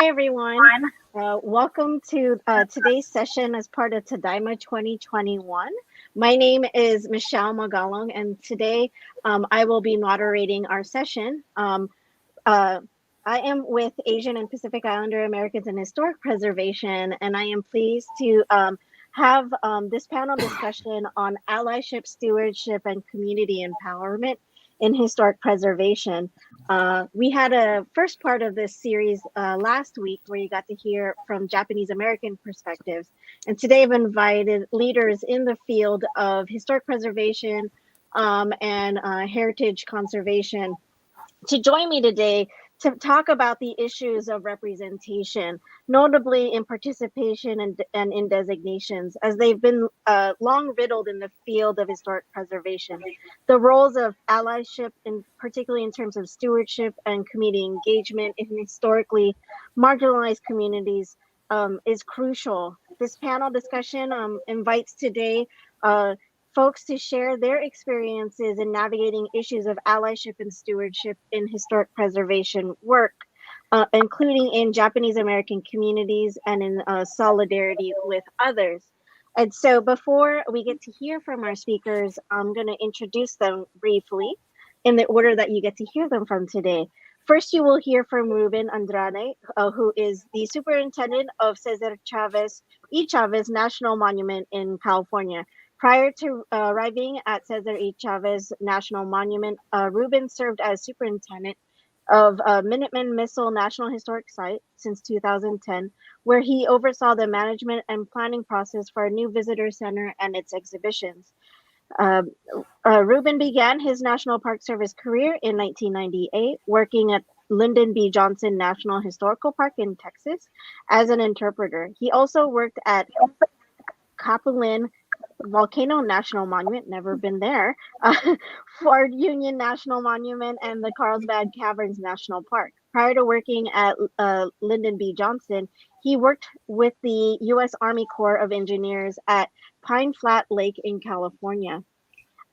Hi, everyone. Welcome to today's session as part of Tadaima 2021. My name is Michelle Magalong, and today I will be moderating our session. Uh, I am with Asian and Pacific Islander Americans in Historic Preservation, and I am pleased to have this panel discussion on allyship, stewardship, and community empowerment in historic preservation. We had a first part of this series last week where you got to hear from Japanese American perspectives. And today I've invited leaders in the field of historic preservation and heritage conservation to join me today to talk about the issues of representation, notably in participation and in designations, as they've been long riddled in the field of historic preservation. The roles of allyship, particularly in terms of stewardship and community engagement in historically marginalized communities, is crucial. This panel discussion invites today folks to share their experiences in navigating issues of allyship and stewardship in historic preservation work, including in Japanese American communities and in solidarity with others. And so before we get to hear from our speakers, I'm going to introduce them briefly in the order that you get to hear them from today. First, you will hear from Ruben Andrade, who is the superintendent of Cesar Chavez National Monument in California. Prior to arriving at Cesar E. Chavez National Monument, Ruben served as superintendent of Minuteman Missile National Historic Site since 2010, where he oversaw the management and planning process for a new visitor center and its exhibitions. Ruben began his National Park Service career in 1998, working at Lyndon B. Johnson National Historical Park in Texas as an interpreter. He also worked at Capulin Volcano National Monument, never been there, Fort Union National Monument, and the Carlsbad Caverns National Park. Prior to working at Lyndon B. Johnson, he worked with the U.S. Army Corps of Engineers at Pine Flat Lake in California.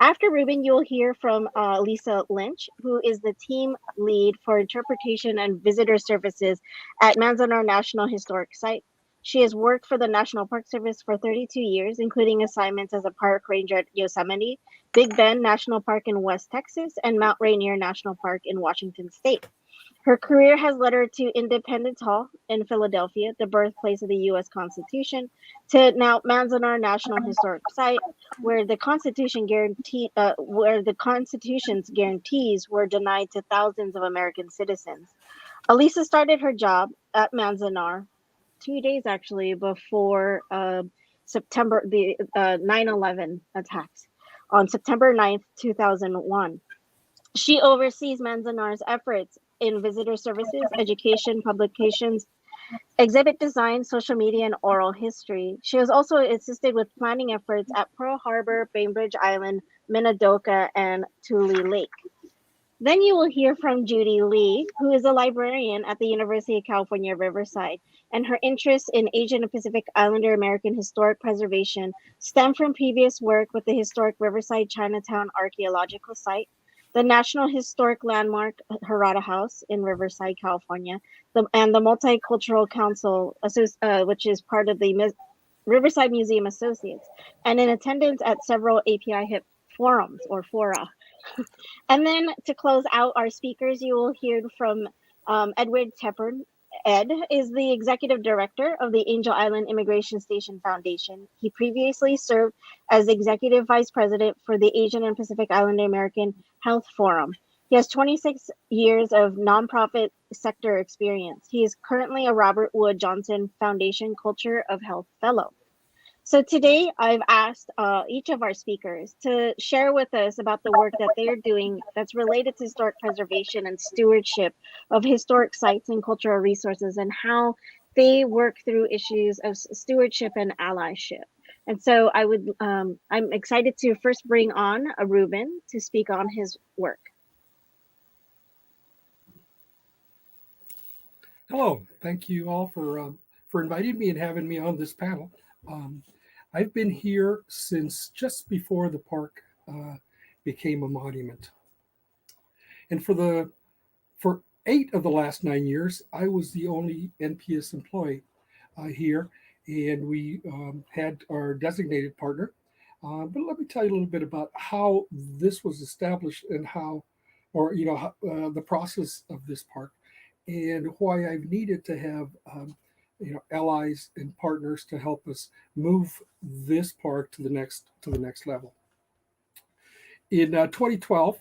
After Ruben, you'll hear from Alisa Lynch, who is the team lead for interpretation and visitor services at Manzanar National Historic Site. She has worked for the National Park Service for 32 years, including assignments as a park ranger at Yosemite, Big Bend National Park in West Texas, and Mount Rainier National Park in Washington State. Her career has led her to Independence Hall in Philadelphia, the birthplace of the U.S. Constitution, to now Manzanar National Historic Site, where the Constitution's guarantees were denied to thousands of American citizens. Alisa started her job at Manzanar 2 days actually before September, the 9/11 attacks on September 9th, 2001. She oversees Manzanar's efforts in visitor services, education, publications, exhibit design, social media, and oral history. She has also assisted with planning efforts at Pearl Harbor, Bainbridge Island, Minidoka, and Tule Lake. Then you will hear from Judy Lee, who is a librarian at the University of California, Riverside, and her interests in Asian and Pacific Islander American historic preservation stem from previous work with the historic Riverside Chinatown Archaeological Site, the National Historic Landmark Harada House in Riverside, California, and the Multicultural Council, which is part of the Riverside Museum Associates, and in attendance at several API HIP forums or fora. And then to close out our speakers, you will hear from Edward Tepporn. Ed is the executive director of the Angel Island Immigration Station Foundation. He previously served as executive vice president for the Asian and Pacific Islander American Health Forum. He has 26 years of nonprofit sector experience. He is currently a Robert Wood Johnson Foundation Culture of Health Fellow. So today I've asked each of our speakers to share with us about the work that they're doing that's related to historic preservation and stewardship of historic sites and cultural resources, and how they work through issues of stewardship and allyship. And so I'm excited to first bring on Ruben to speak on his work. Hello, thank you all for inviting me and having me on this panel. I've been here since just before the park became a monument, and for 8 of the last 9 years, I was the only NPS employee here, and we had our designated partner. But let me tell you a little bit about how this was established and how, or the process of this park, and why I've needed to have allies and partners to help us move this park to the next level. In 2012,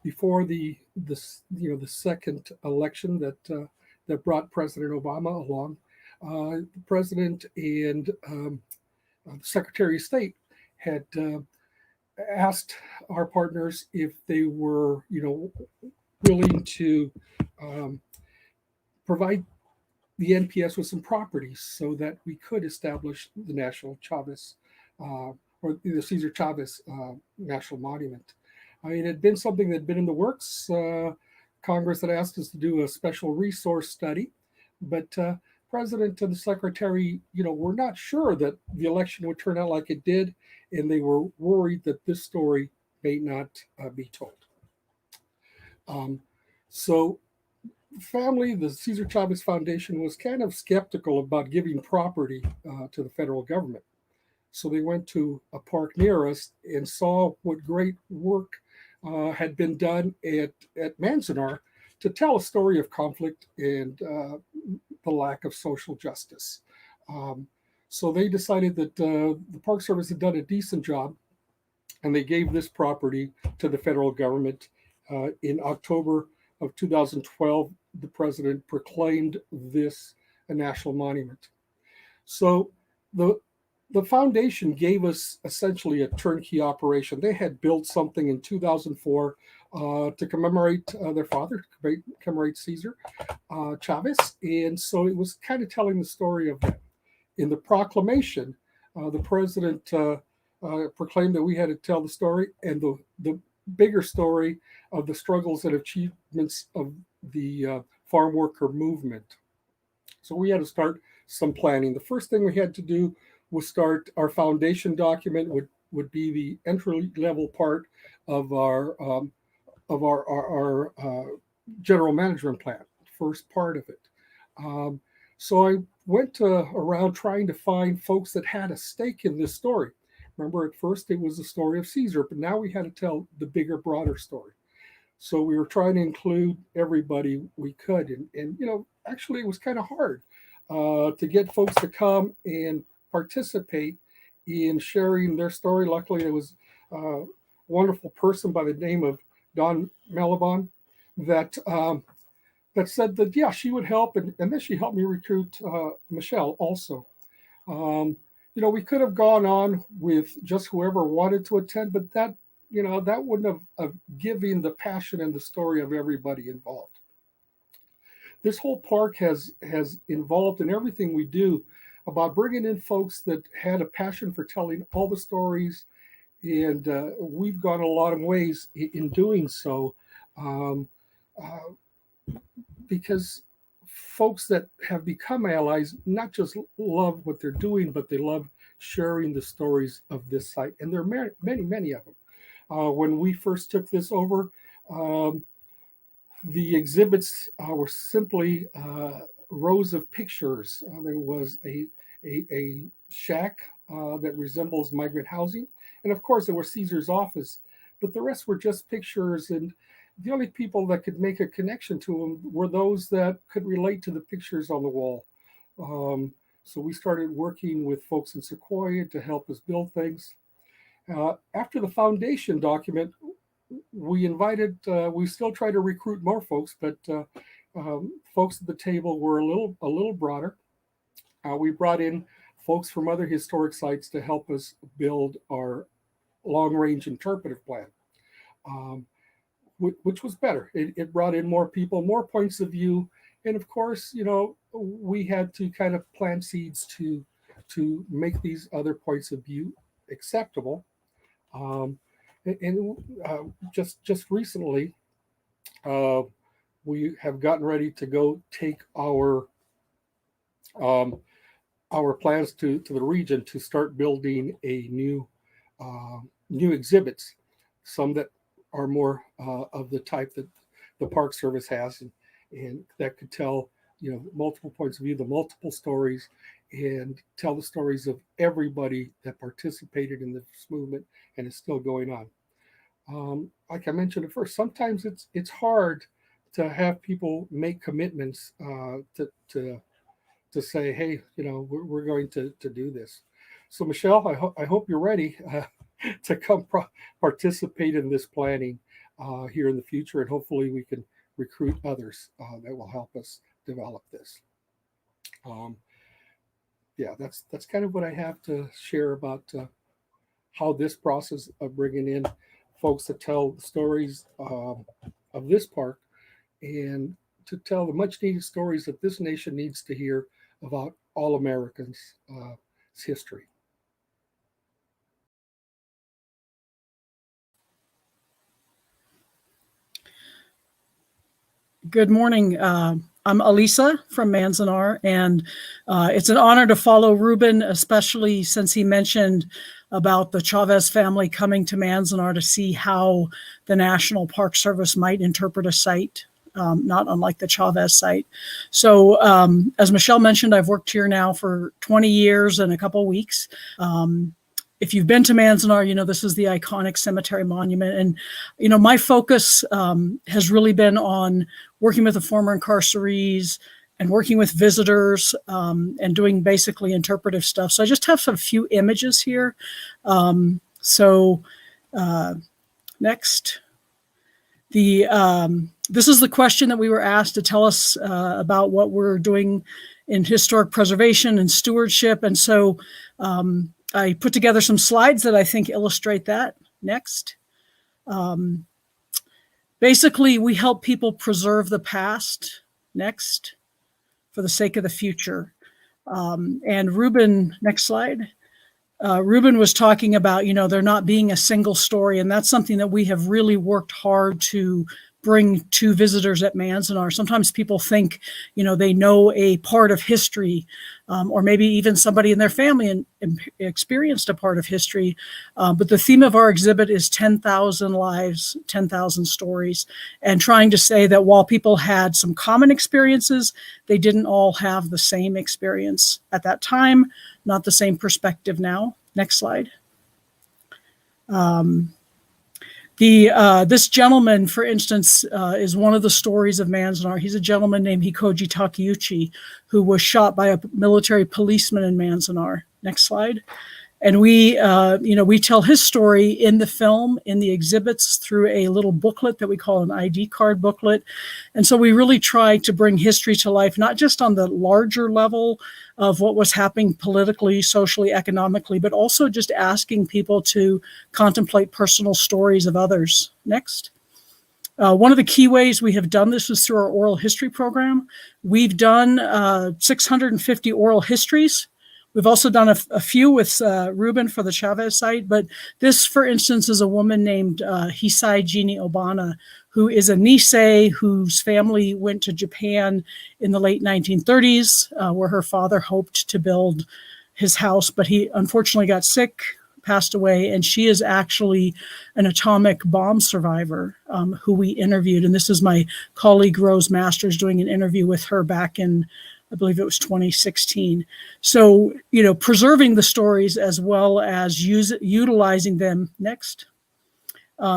before the second election that brought President Obama along, the president and the Secretary of State had asked our partners if they were willing to um, provide the NPS with some properties so that we could establish the National Chavez or the Cesar Chavez National Monument. It had been something that had been in the works. Congress had asked us to do a special resource study, but President and the Secretary, were not sure that the election would turn out like it did, and they were worried that this story may not be told. So family, the Cesar Chavez Foundation was kind of skeptical about giving property to the federal government. So they went to a park near us and saw what great work had been done at Manzanar to tell a story of conflict and the lack of social justice. So they decided that the Park Service had done a decent job, and they gave this property to the federal government. In October of 2012, the president proclaimed this a national monument. So the foundation gave us essentially a turnkey operation. They had built something in 2004 to commemorate their father, commemorate Cesar Chavez. And so it was kind of telling the story of that. In the proclamation, the president proclaimed that we had to tell the story and the bigger story of the struggles and achievements of the farm worker movement. So we had to start some planning. The first thing we had to do was start our foundation document, would be the entry level part of our general management plan, first part of it. So I went around trying to find folks that had a stake in this story. Remember, at first it was the story of Caesar, but now we had to tell the bigger, broader story. So we were trying to include everybody we could, and actually it was kind of hard to get folks to come and participate in sharing their story. Luckily, there was a wonderful person by the name of Don Melibon that said that she would help, and then she helped me recruit Michelle also. We could have gone on with just whoever wanted to attend, but that wouldn't have given the passion and the story of everybody involved. This whole park has involved in everything we do about bringing in folks that had a passion for telling all the stories, and we've gone a lot of ways in doing so, because folks that have become allies not just love what they're doing, but they love sharing the stories of this site, and there are many, many of them. When we first took this over, the exhibits were simply rows of pictures. There was a shack that resembles migrant housing, and of course there was Caesar's office, but the rest were just pictures, and the only people that could make a connection to them were those that could relate to the pictures on the wall. So we started working with folks in Sequoia to help us build things. After the foundation document, we still try to recruit more folks, but folks at the table were a little broader. We brought in folks from other historic sites to help us build our long-range interpretive plan, which was better. It brought in more people, more points of view, and of course, we had to kind of plant seeds to make these other points of view acceptable. Just recently, we have gotten ready to go take our plans to the region to start building a new exhibits, some that are more of the type that the Park Service has, and that could tell multiple points of view, the multiple stories, and tell the stories of everybody that participated in this movement and is still going on. Like I mentioned at first, sometimes it's hard to have people make commitments to say, hey, we're going to do this. So Michelle, I hope you're ready to come participate in this planning here in the future, and hopefully we can recruit others that will help us develop this. Yeah, that's kind of what I have to share about how this process of bringing in folks to tell the stories of this park and to tell the much needed stories that this nation needs to hear about all Americans' history. Good morning. I'm Alisa from Manzanar, and it's an honor to follow Ruben, especially since he mentioned about the Chavez family coming to Manzanar to see how the National Park Service might interpret a site, not unlike the Chavez site. So as Michelle mentioned, I've worked here now for 20 years and a couple of weeks. If you've been to Manzanar, this is the iconic cemetery monument. And, my focus has really been on working with the former incarcerees and working with visitors and doing basically interpretive stuff. So I just have some few images here. Next. This is the question that we were asked to tell us about what we're doing in historic preservation and stewardship. And so I put together some slides that I think illustrate that. Next. Basically, we help people preserve the past. Next. For the sake of the future. And Ruben, next slide. Ruben was talking about, there not being a single story. And that's something that we have really worked hard to bring to visitors at Manzanar. Sometimes people think, they know a part of history, or maybe even somebody in their family and experienced a part of history. But the theme of our exhibit is 10,000 lives, 10,000 stories, and trying to say that while people had some common experiences, they didn't all have the same experience at that time, not the same perspective now. Next slide. This gentleman, for instance, is one of the stories of Manzanar. He's a gentleman named Hikoji Takeuchi, who was shot by a military policeman in Manzanar. Next slide. And we tell his story in the film, in the exhibits, through a little booklet that we call an ID card booklet. And so we really try to bring history to life, not just on the larger level of what was happening politically, socially, economically, but also just asking people to contemplate personal stories of others. Next. One of the key ways we have done this is through our oral history program. We've done 650 oral histories. We've also done a few with Ruben for the Chavez site, but this, for instance, is a woman named Hisai Jeannie Obana, who is a Nisei whose family went to Japan in the late 1930s, where her father hoped to build his house, but he unfortunately got sick, passed away, and she is actually an atomic bomb survivor who we interviewed. And this is my colleague Rose Masters doing an interview with her back in, I believe it was 2016. So, preserving the stories as well as utilizing them. Next.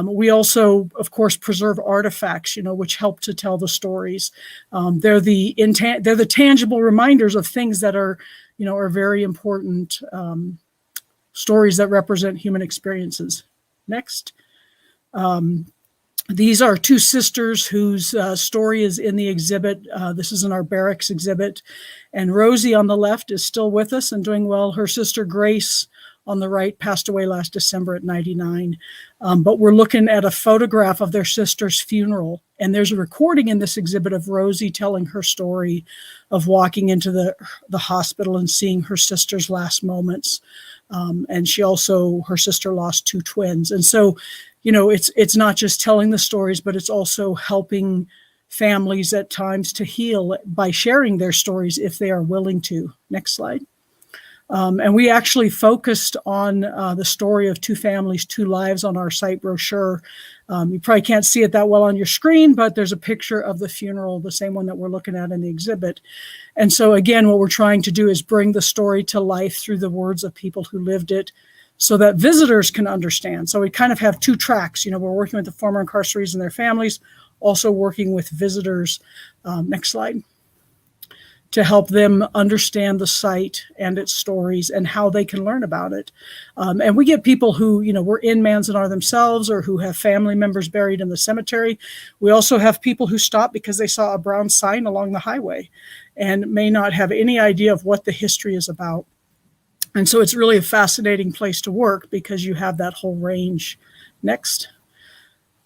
We also, of course, preserve artifacts, which help to tell the stories. They're the tangible reminders of things that are very important stories that represent human experiences. Next. These are two sisters whose story is in the exhibit. This is in our barracks exhibit. And Rosie on the left is still with us and doing well. Her sister Grace on the right passed away last December at 99. But we're looking at a photograph of their sister's funeral. And there's a recording in this exhibit of Rosie telling her story of walking into the hospital and seeing her sister's last moments. And her sister lost two twins. And so, it's not just telling the stories, but it's also helping families at times to heal by sharing their stories if they are willing to. Next slide. And we actually focused on the story of two families, two lives on our site brochure. You probably can't see it that well on your screen, but there's a picture of the funeral, the same one that we're looking at in the exhibit. And so again, what we're trying to do is bring the story to life through the words of people who lived it so that visitors can understand. So we kind of have two tracks. We're working with the former incarcerees and their families, also working with visitors. Next slide. To help them understand the site and its stories and how they can learn about it. And we get people who, were in Manzanar themselves or who have family members buried in the cemetery. We also have people who stop because they saw a brown sign along the highway and may not have any idea of what the history is about. And so it's really a fascinating place to work because you have that whole range. Next.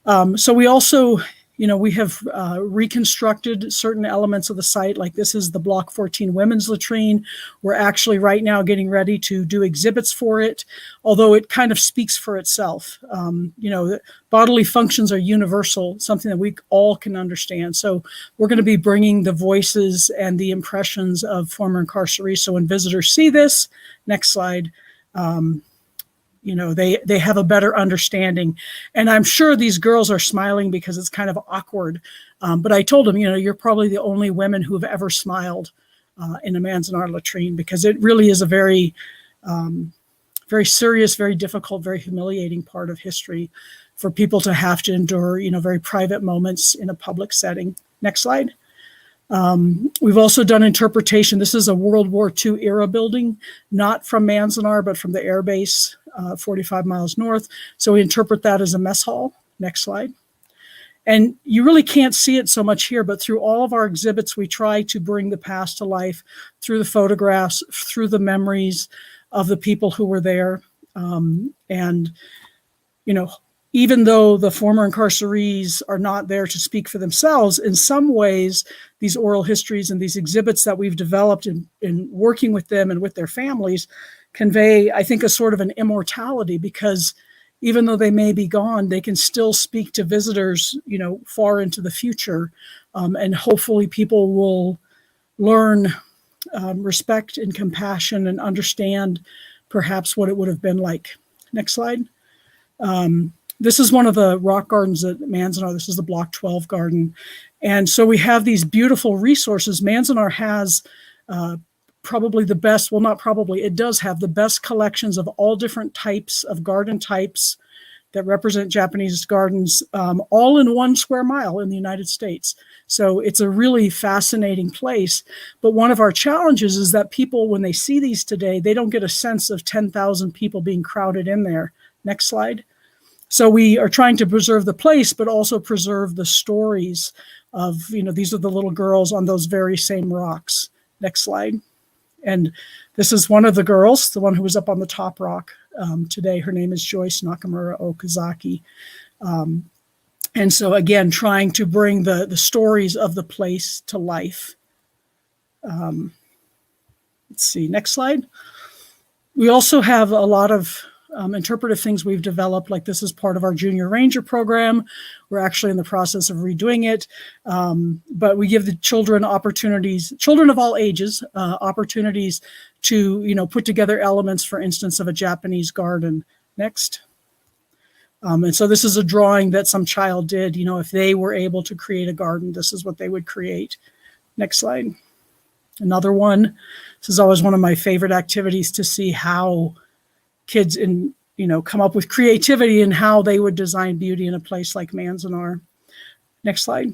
So we also, we have reconstructed certain elements of the site, like this is the Block 14 women's latrine. We're actually right now getting ready to do exhibits for it, although it kind of speaks for itself. Bodily functions are universal, something that we all can understand. So we're going to be bringing the voices and the impressions of former incarcerees. So when visitors see this, next slide, they have a better understanding. And I'm sure these girls are smiling because it's kind of awkward. But I told them, you're probably the only women who have ever smiled in a Manzanar latrine, because it really is a very, very serious, very difficult, very humiliating part of history for people to have to endure, very private moments in a public setting. Next slide. We've also done interpretation. This is a World War II era building, not from Manzanar, but from the air base 45 miles north. So we interpret that as a mess hall. Next slide. And you really can't see it so much here, but through all of our exhibits, we try to bring the past to life through the photographs, through the memories of the people who were there. Even though the former incarcerees are not there to speak for themselves, in some ways, these oral histories and these exhibits that we've developed in working with them and with their families convey, I think, a sort of an immortality, because even though they may be gone, they can still speak to visitors, far into the future. And hopefully people will learn respect and compassion and understand perhaps what it would have been like. Next slide. This is one of the rock gardens at Manzanar. This is the Block 12 garden. And so we have these beautiful resources. Manzanar has probably the best, well, not probably, it does have the best collections of all different types of garden types that represent Japanese gardens, all in 1 square mile in the United States. So it's a really fascinating place. But one of our challenges is that people, when they see these today, they don't get a sense of 10,000 people being crowded in there. Next slide. So we are trying to preserve the place, but also preserve the stories of, these are the little girls on those very same rocks. Next slide. And this is one of the girls, the one who was up on the top rock today. Her name is Joyce Nakamura Okazaki. And so again, trying to bring the stories of the place to life. Let's see, next slide. We also have a lot of interpretive things we've developed, like this is part of our Junior Ranger program. We're actually in the process of redoing it, but we give the children opportunities, children of all ages, opportunities to, put together elements, for instance, of a Japanese garden. Next. And so this is a drawing that some child did, if they were able to create a garden, this is what they would create. Next slide. Another one. This is always one of my favorite activities, to see how kids come up with creativity and how they would design beauty in a place like Manzanar. Next slide.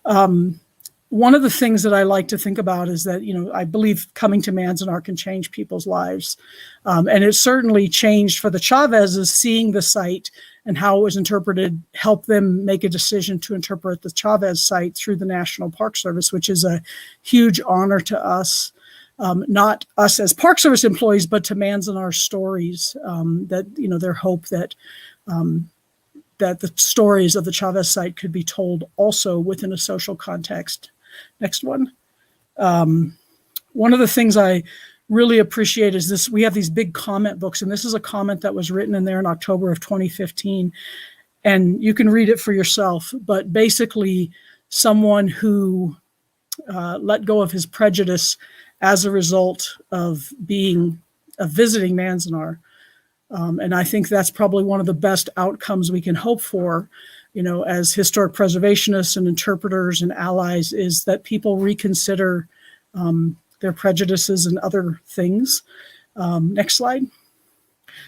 One of the things that I like to think about is that, I believe coming to Manzanar can change people's lives. And it certainly changed for the Chavezes. Seeing the site and how it was interpreted helped them make a decision to interpret the Chavez site through the National Park Service, which is a huge honor to us. Not us as Park Service employees, but to Manzanar stories, that, their hope that that the stories of the Chavez site could be told also within a social context. Next one. One of the things I really appreciate is this. We have these big comment books, and this is a comment that was written in there in October of 2015. And you can read it for yourself, but basically someone who let go of his prejudice as a result of visiting Manzanar, And I think that's probably one of the best outcomes we can hope for, as historic preservationists and interpreters and allies, is that people reconsider their prejudices and other things. Next slide.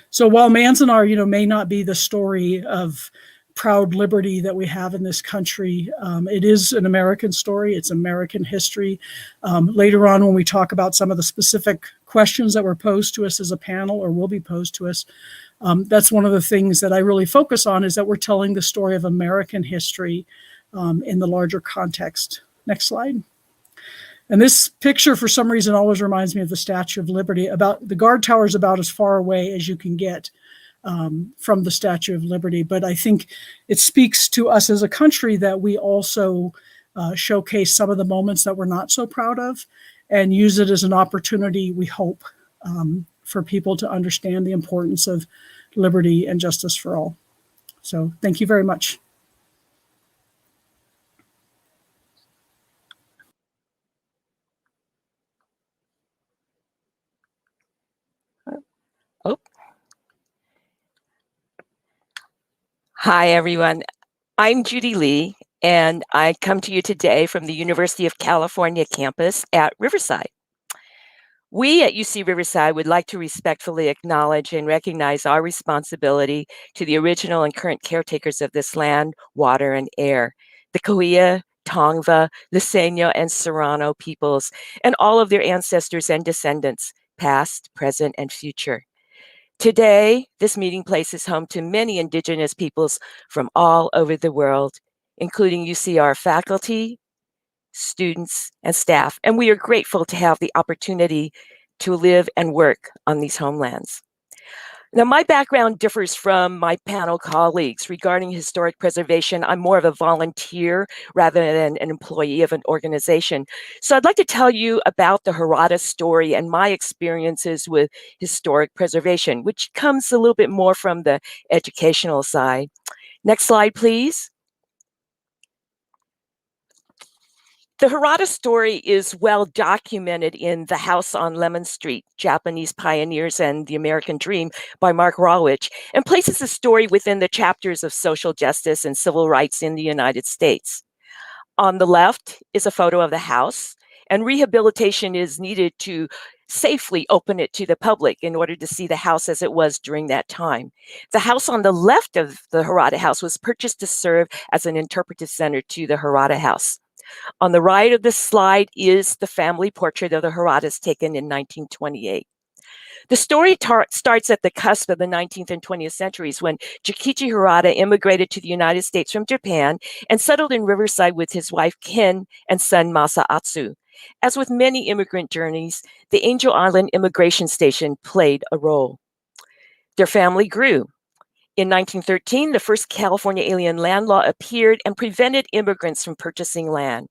So while Manzanar, may not be the story of proud liberty that we have in this country, it is an American story. It's American history. Later on, when we talk about some of the specific questions that were posed to us as a panel or will be posed to us, that's one of the things that I really focus on, is that we're telling the story of American history in the larger context. Next slide. And this picture, for some reason, always reminds me of the Statue of Liberty. About the guard tower is about as far away as you can get from the Statue of Liberty. But I think it speaks to us as a country that we also showcase some of the moments that we're not so proud of, and use it as an opportunity, we hope, for people to understand the importance of liberty and justice for all. So thank you very much. Oh. Hi, everyone. I'm Judy Lee, and I come to you today from the University of California campus at Riverside. We at UC Riverside would like to respectfully acknowledge and recognize our responsibility to the original and current caretakers of this land, water, and air, the Cahuilla, Tongva, Liseño, and Serrano peoples, and all of their ancestors and descendants, past, present, and future. Today, this meeting place is home to many Indigenous peoples from all over the world, including UCR faculty, students, and staff, and we are grateful to have the opportunity to live and work on these homelands. Now, my background differs from my panel colleagues regarding historic preservation. I'm more of a volunteer rather than an employee of an organization. So I'd like to tell you about the Harada story and my experiences with historic preservation, which comes a little bit more from the educational side. Next slide, please. The Harada story is well documented in The House on Lemon Street, Japanese Pioneers and the American Dream by Mark Rawich, and places the story within the chapters of social justice and civil rights in the United States. On the left is a photo of the house, and rehabilitation is needed to safely open it to the public in order to see the house as it was during that time. The house on the left of the Harada house was purchased to serve as an interpretive center to the Harada house. On the right of this slide is the family portrait of the Haradas taken in 1928. The story starts at the cusp of the 19th and 20th centuries when Jokichi Harada immigrated to the United States from Japan and settled in Riverside with his wife Ken and son Masa Atsu. As with many immigrant journeys, the Angel Island Immigration Station played a role. Their family grew. In 1913, the first California alien land law appeared and prevented immigrants from purchasing land.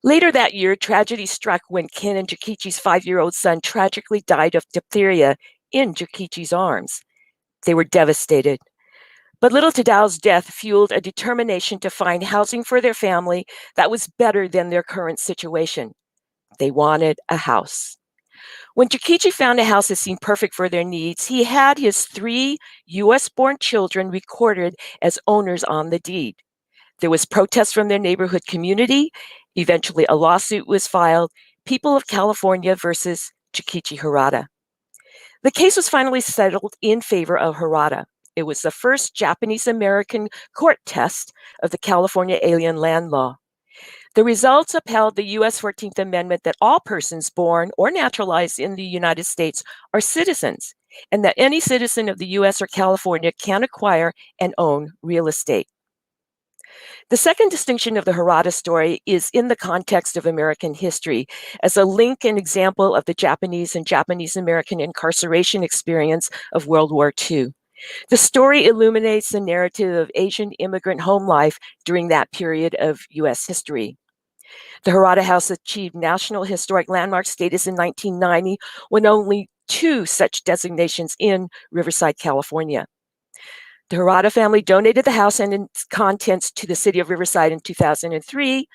Later that year, tragedy struck when Ken and Jokichi's 5-year-old son tragically died of diphtheria in Jokichi's arms. They were devastated. But little Tadao's death fueled a determination to find housing for their family that was better than their current situation. They wanted a house. When Jokichi found a house that seemed perfect for their needs, he had his 3 US-born children recorded as owners on the deed. There was protest from their neighborhood community. Eventually, a lawsuit was filed, People of California versus Jokichi Harada. The case was finally settled in favor of Harada. It was the first Japanese-American court test of the California alien land law. The results upheld the U.S. 14th Amendment that all persons born or naturalized in the United States are citizens, and that any citizen of the U.S. or California can acquire and own real estate. The second distinction of the Harada story is in the context of American history, as a link and example of the Japanese and Japanese-American incarceration experience of World War II. The story illuminates the narrative of Asian immigrant home life during that period of U.S. history. The Harada House achieved National Historic Landmark status in 1990, when only 2 such designations in Riverside, California. The Harada family donated the house and its contents to the city of Riverside in 2003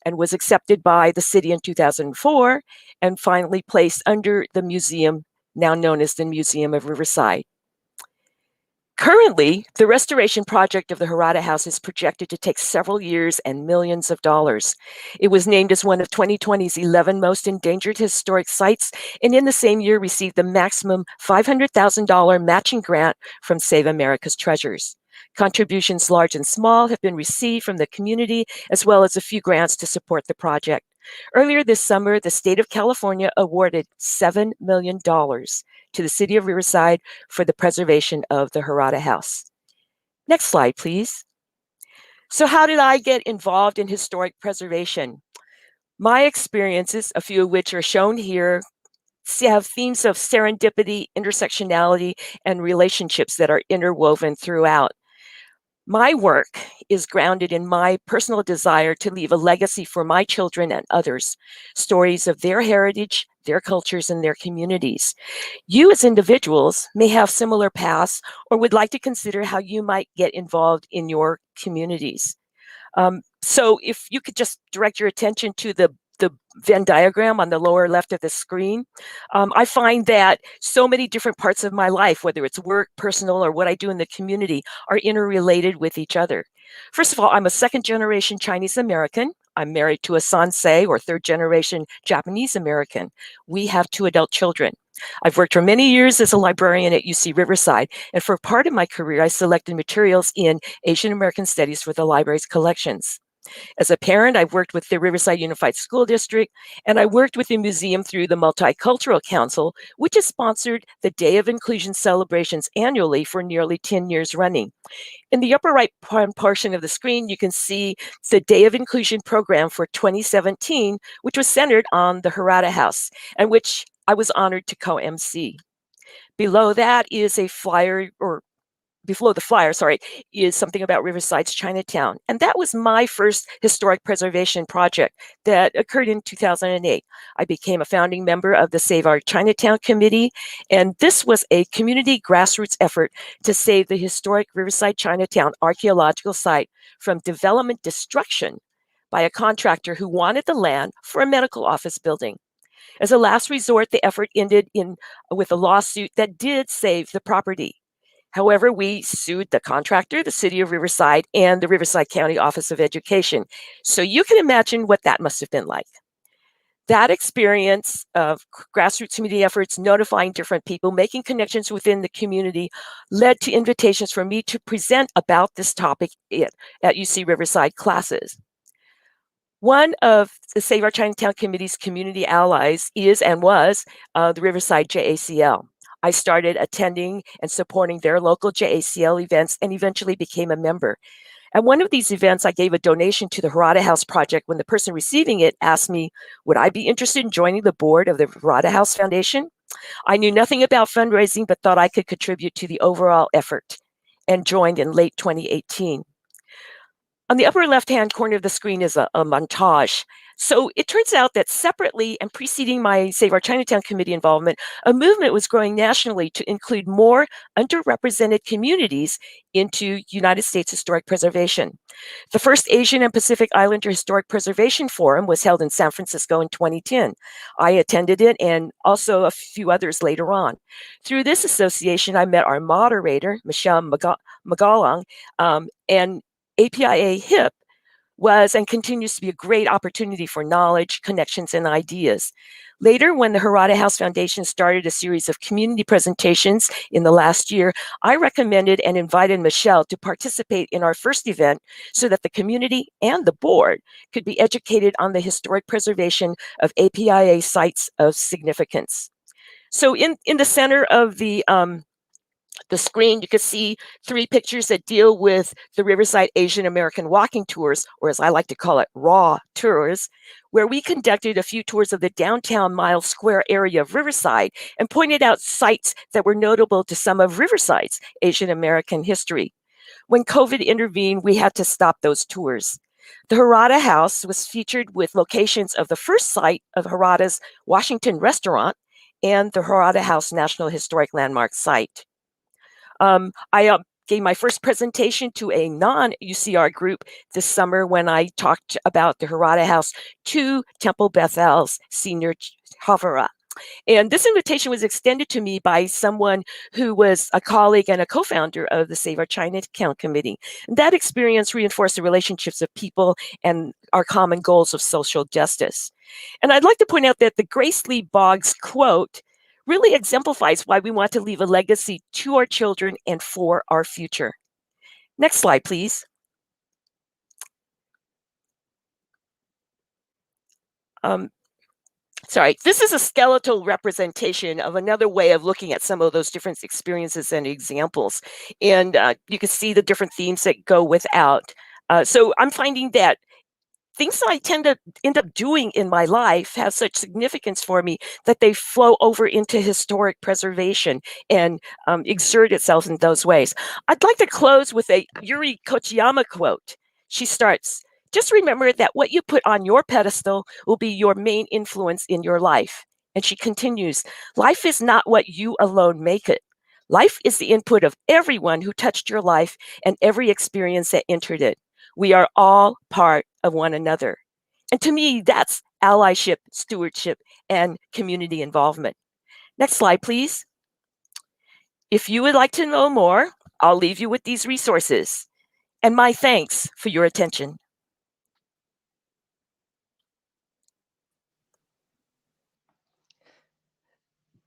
and was accepted by the city in 2004 and finally placed under the museum, now known as the Museum of Riverside. Currently, the restoration project of the Harada House is projected to take several years and millions of dollars. It was named as one of 2020's 11 most endangered historic sites, and in the same year received the maximum $500,000 matching grant from Save America's Treasures. Contributions large and small have been received from the community, as well as a few grants to support the project. Earlier this summer, the state of California awarded $7 million to the city of Riverside for the preservation of the Harada House. Next slide, please. So how did I get involved in historic preservation? My experiences, a few of which are shown here, have themes of serendipity, intersectionality, and relationships that are interwoven throughout. My work is grounded in my personal desire to leave a legacy for my children and others, stories of their heritage, their cultures, and their communities. You as individuals may have similar paths or would like to consider how you might get involved in your communities. So if you could just direct your attention to the Venn diagram on the lower left of the screen, I find that so many different parts of my life, whether it's work, personal, or what I do in the community, are interrelated with each other. First of all, I'm a second generation Chinese American. I'm married to a Sansei, or third generation Japanese American. We have 2 adult children. I've worked for many years as a librarian at UC Riverside, and for part of my career, I selected materials in Asian American Studies for the library's collections. As a parent, I've worked with the Riverside Unified School District, and I worked with the museum through the Multicultural Council, which has sponsored the Day of Inclusion celebrations annually for nearly 10 years running. In the upper right portion of the screen, you can see the Day of Inclusion program for 2017, which was centered on the Harada House, and which I was honored to co-MC. Below that is a flyer, or below the flyer, sorry, is something about Riverside's Chinatown. And that was my first historic preservation project that occurred in 2008. I became a founding member of the Save Our Chinatown Committee, and this was a community grassroots effort to save the historic Riverside Chinatown archaeological site from development destruction by a contractor who wanted the land for a medical office building. As a last resort, the effort ended with a lawsuit that did save the property. However, we sued the contractor, the city of Riverside, and the Riverside County Office of Education. So you can imagine what that must have been like. That experience of grassroots community efforts, notifying different people, making connections within the community, led to invitations for me to present about this topic at UC Riverside classes. One of the Save Our Chinatown Committee's community allies is and was the Riverside JACL. I started attending and supporting their local JACL events and eventually became a member. At one of these events, I gave a donation to the Harada House project when the person receiving it asked me, would I be interested in joining the board of the Harada House Foundation? I knew nothing about fundraising, but thought I could contribute to the overall effort and joined in late 2018. On the upper left-hand corner of the screen is a montage. So it turns out that separately and preceding my Save Our Chinatown Committee involvement, a movement was growing nationally to include more underrepresented communities into United States historic preservation. The first Asian and Pacific Islander Historic Preservation Forum was held in San Francisco in 2010. I attended it and also a few others later on. Through this association, I met our moderator, Michelle Magalong, and APIA HIP was and continues to be a great opportunity for knowledge, connections, and ideas. Later, when the Harada House Foundation started a series of community presentations in the last year, I recommended and invited Michelle to participate in our first event so that the community and the board could be educated on the historic preservation of APIA sites of significance. So in the center of the screen, you can see 3 pictures that deal with the Riverside Asian American Walking Tours, or as I like to call it, RAW tours, where we conducted a few tours of the downtown Mile Square area of Riverside and pointed out sites that were notable to some of Riverside's Asian American history. When COVID intervened, we had to stop those tours. The Harada House was featured with locations of the first site of Harada's Washington restaurant and the Harada House National Historic Landmark site. I gave my first presentation to a non-UCR group this summer when I talked about the Harada House to Temple Bethel's Senior Havara. And this invitation was extended to me by someone who was a colleague and a co-founder of the Save Our Chinatown Committee. And that experience reinforced the relationships of people and our common goals of social justice. And I'd like to point out that the Grace Lee Boggs quote really exemplifies why we want to leave a legacy to our children and for our future. Next slide, please. Sorry, this is a skeletal representation of another way of looking at some of those different experiences and examples. And you can see the different themes that go without. So I'm finding that things that I tend to end up doing in my life have such significance for me that they flow over into historic preservation and exert itself in those ways. I'd like to close with a Yuri Kochiyama quote. She starts, "Just remember that what you put on your pedestal will be your main influence in your life." And she continues, "Life is not what you alone make it. Life is the input of everyone who touched your life and every experience that entered it. We are all part of one another." And to me, that's allyship, stewardship, and community involvement. Next slide, please. If you would like to know more, I'll leave you with these resources. And my thanks for your attention.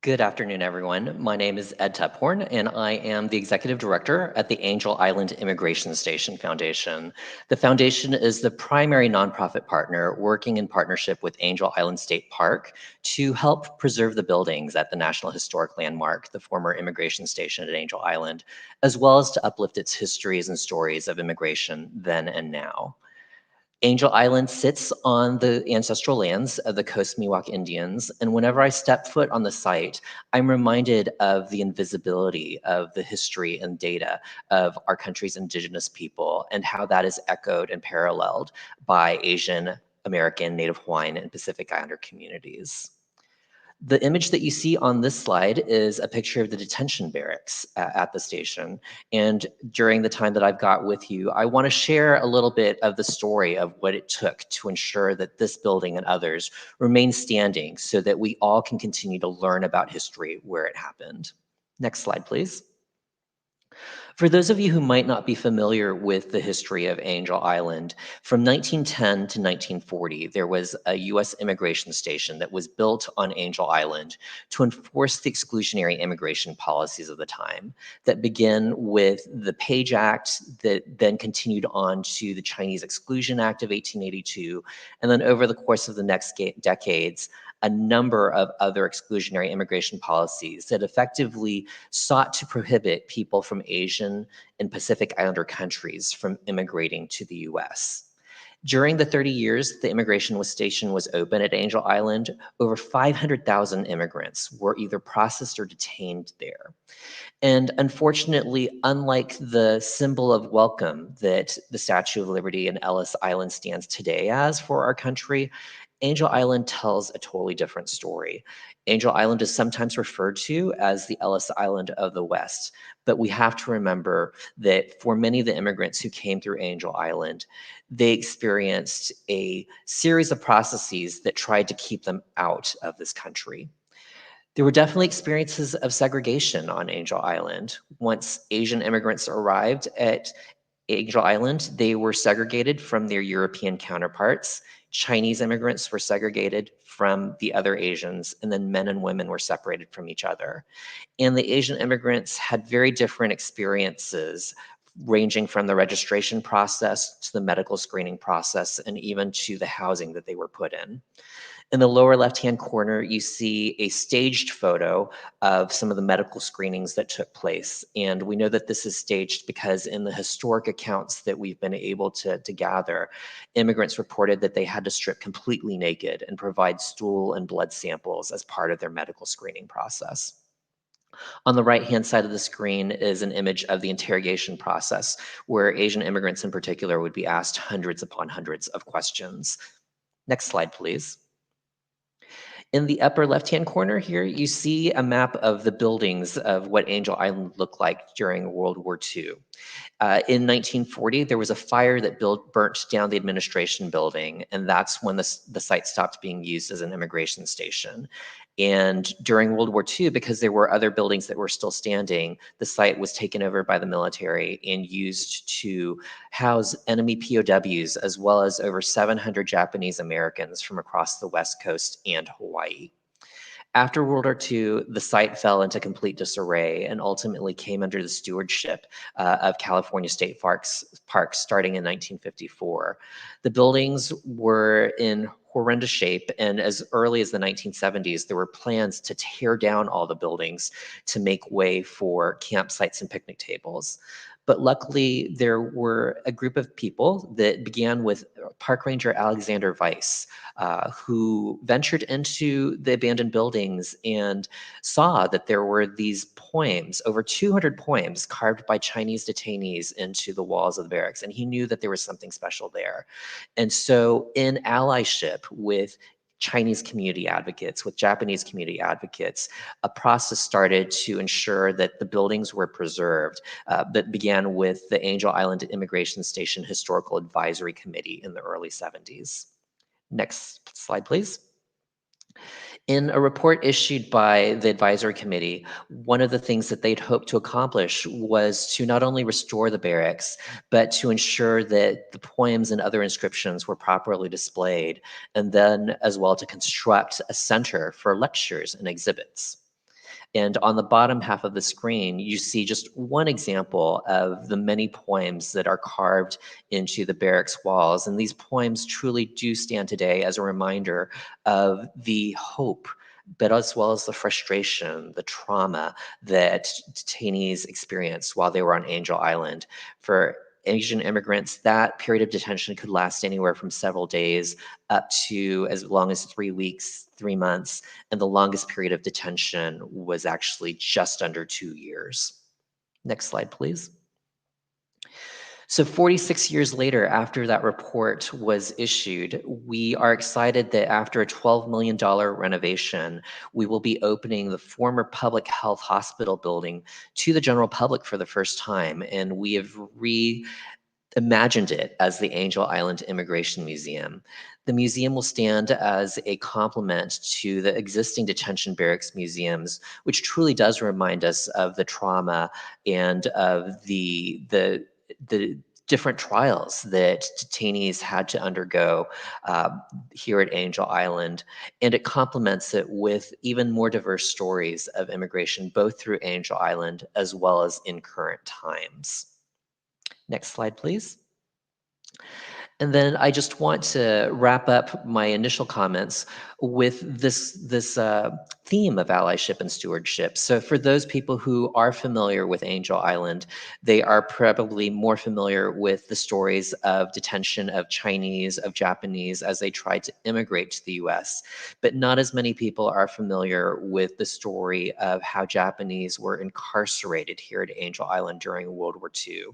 Good afternoon, everyone. My name is Ed Tepporn, and I am the Executive Director at the Angel Island Immigration Station Foundation. The foundation is the primary nonprofit partner working in partnership with Angel Island State Park to help preserve the buildings at the National Historic Landmark, the former immigration station at Angel Island, as well as to uplift its histories and stories of immigration then and now. Angel Island sits on the ancestral lands of the Coast Miwok Indians, and whenever I step foot on the site, I'm reminded of the invisibility of the history and data of our country's indigenous people and how that is echoed and paralleled by Asian American, Native Hawaiian, and Pacific Islander communities. The image that you see on this slide is a picture of the detention barracks at the station. And during the time that I've got with you, I want to share a little bit of the story of what it took to ensure that this building and others remain standing so that we all can continue to learn about history where it happened. Next slide, please. For those of you who might not be familiar with the history of Angel Island, from 1910 to 1940, there was a US immigration station that was built on Angel Island to enforce the exclusionary immigration policies of the time that began with the Page Act that then continued on to the Chinese Exclusion Act of 1882. And then over the course of the next decades, a number of other exclusionary immigration policies that effectively sought to prohibit people from Asian and Pacific Islander countries from immigrating to the US. During the 30 years the immigration station was open at Angel Island, over 500,000 immigrants were either processed or detained there. And unfortunately, unlike the symbol of welcome that the Statue of Liberty and Ellis Island stands today as for our country, Angel Island tells a totally different story. Angel Island is sometimes referred to as the Ellis Island of the West, but we have to remember that for many of the immigrants who came through Angel Island, they experienced a series of processes that tried to keep them out of this country. There were definitely experiences of segregation on Angel Island. Once Asian immigrants arrived at Angel Island, they were segregated from their European counterparts. Chinese immigrants were segregated from the other Asians, and then men and women were separated from each other. And the Asian immigrants had very different experiences, ranging from the registration process to the medical screening process, and even to the housing that they were put in. In the lower left-hand corner, you see a staged photo of some of the medical screenings that took place. And we know that this is staged because in the historic accounts that we've been able to gather, immigrants reported that they had to strip completely naked and provide stool and blood samples as part of their medical screening process. On the right-hand side of the screen is an image of the interrogation process, where Asian immigrants in particular would be asked hundreds upon hundreds of questions. Next slide, please. In the upper left-hand corner here, you see a map of the buildings of what Angel Island looked like during World War II. In 1940, there was a fire that burnt down the administration building, and that's when the site stopped being used as an immigration station. And during World War II, because there were other buildings that were still standing, the site was taken over by the military and used to house enemy POWs, as well as over 700 Japanese Americans from across the West Coast and Hawaii. After World War II, the site fell into complete disarray and ultimately came under the stewardship of California State Parks starting in 1954. The buildings were in horrendous shape, and as early as the 1970s, there were plans to tear down all the buildings to make way for campsites and picnic tables. But luckily, there were a group of people that began with Park Ranger Alexander Weiss, who ventured into the abandoned buildings and saw that there were these poems, over 200 poems carved by Chinese detainees into the walls of the barracks. And he knew that there was something special there. And so in allyship with Chinese community advocates, with Japanese community advocates, a process started to ensure that the buildings were preserved that began with the Angel Island Immigration Station Historical Advisory Committee in the early 70s. Next slide, please. In a report issued by the advisory committee, one of the things that they'd hoped to accomplish was to not only restore the barracks, but to ensure that the poems and other inscriptions were properly displayed, and then as well to construct a center for lectures and exhibits. And on the bottom half of the screen, you see just one example of the many poems that are carved into the barracks walls. And these poems truly do stand today as a reminder of the hope, but as well as the frustration, the trauma that detainees experienced while they were on Angel Island. For Asian immigrants, that period of detention could last anywhere from several days up to as long as 3 weeks, 3 months, and the longest period of detention was actually just under 2 years. Next slide, please. So 46 years later, after that report was issued, we are excited that after a $12 million renovation, we will be opening the former public health hospital building to the general public for the first time. And we have reimagined it as the Angel Island Immigration Museum. The museum will stand as a complement to the existing detention barracks museums, which truly does remind us of the trauma and of the different trials that detainees had to undergo here at Angel Island. And it complements it with even more diverse stories of immigration, both through Angel Island as well as in current times. Next slide, please. And then I just want to wrap up my initial comments with this theme of allyship and stewardship. So for those people who are familiar with Angel Island, they are probably more familiar with the stories of detention of Chinese, of Japanese as they tried to immigrate to the US. But not as many people are familiar with the story of how Japanese were incarcerated here at Angel Island during World War II.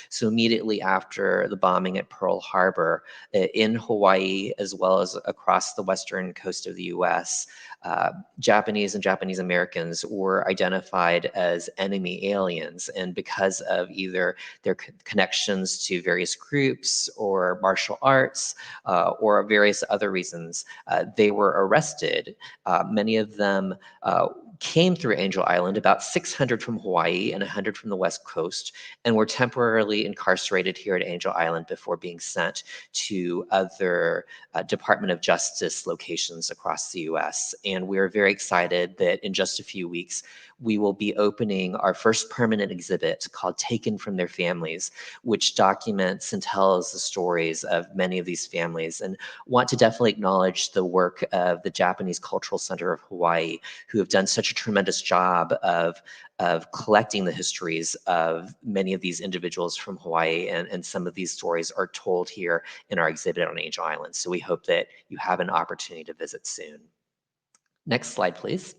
So immediately after the bombing at Pearl Harbor in Hawaii, as well as across the western coast of the US, Japanese and Japanese Americans were identified as enemy aliens. And because of either their connections to various groups or martial arts or various other reasons, they were arrested. Many of them came through Angel Island, about 600 from Hawaii and 100 from the West Coast, and were temporarily incarcerated here at Angel Island before being sent to other Department of Justice locations across the US. And we're very excited that in just a few weeks, we will be opening our first permanent exhibit called Taken from Their Families, which documents and tells the stories of many of these families, and want to definitely acknowledge the work of the Japanese Cultural Center of Hawaii, who have done such a tremendous job of collecting the histories of many of these individuals from Hawaii, and some of these stories are told here in our exhibit on Angel Island. So we hope that you have an opportunity to visit soon. Next slide, please.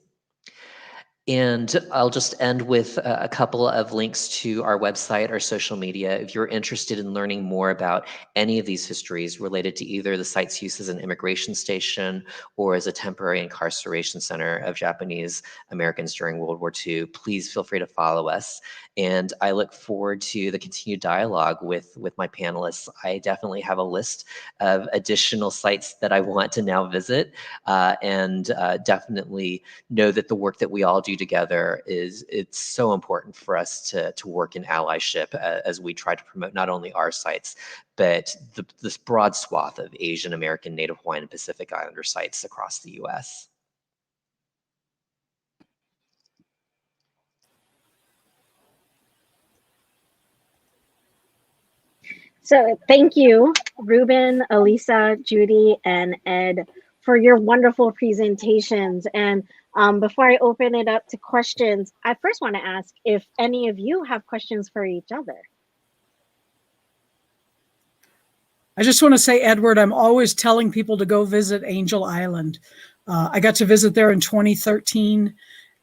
And I'll just end with a couple of links to our website, our social media. If you're interested in learning more about any of these histories related to either the site's use as an immigration station or as a temporary incarceration center of Japanese Americans during World War II, please feel free to follow us. And I look forward to the continued dialogue with my panelists. I definitely have a list of additional sites that I want to now visit, and definitely know that the work that we all do together it's so important for us to work in allyship as we try to promote not only our sites, but this broad swath of Asian American, Native Hawaiian, and Pacific Islander sites across the U.S. So thank you, Ruben, Alisa, Judy, and Ed, for your wonderful presentations. And before I open it up to questions, I first want to ask if any of you have questions for each other. I just want to say, Edward, I'm always telling people to go visit Angel Island. I got to visit there in 2013,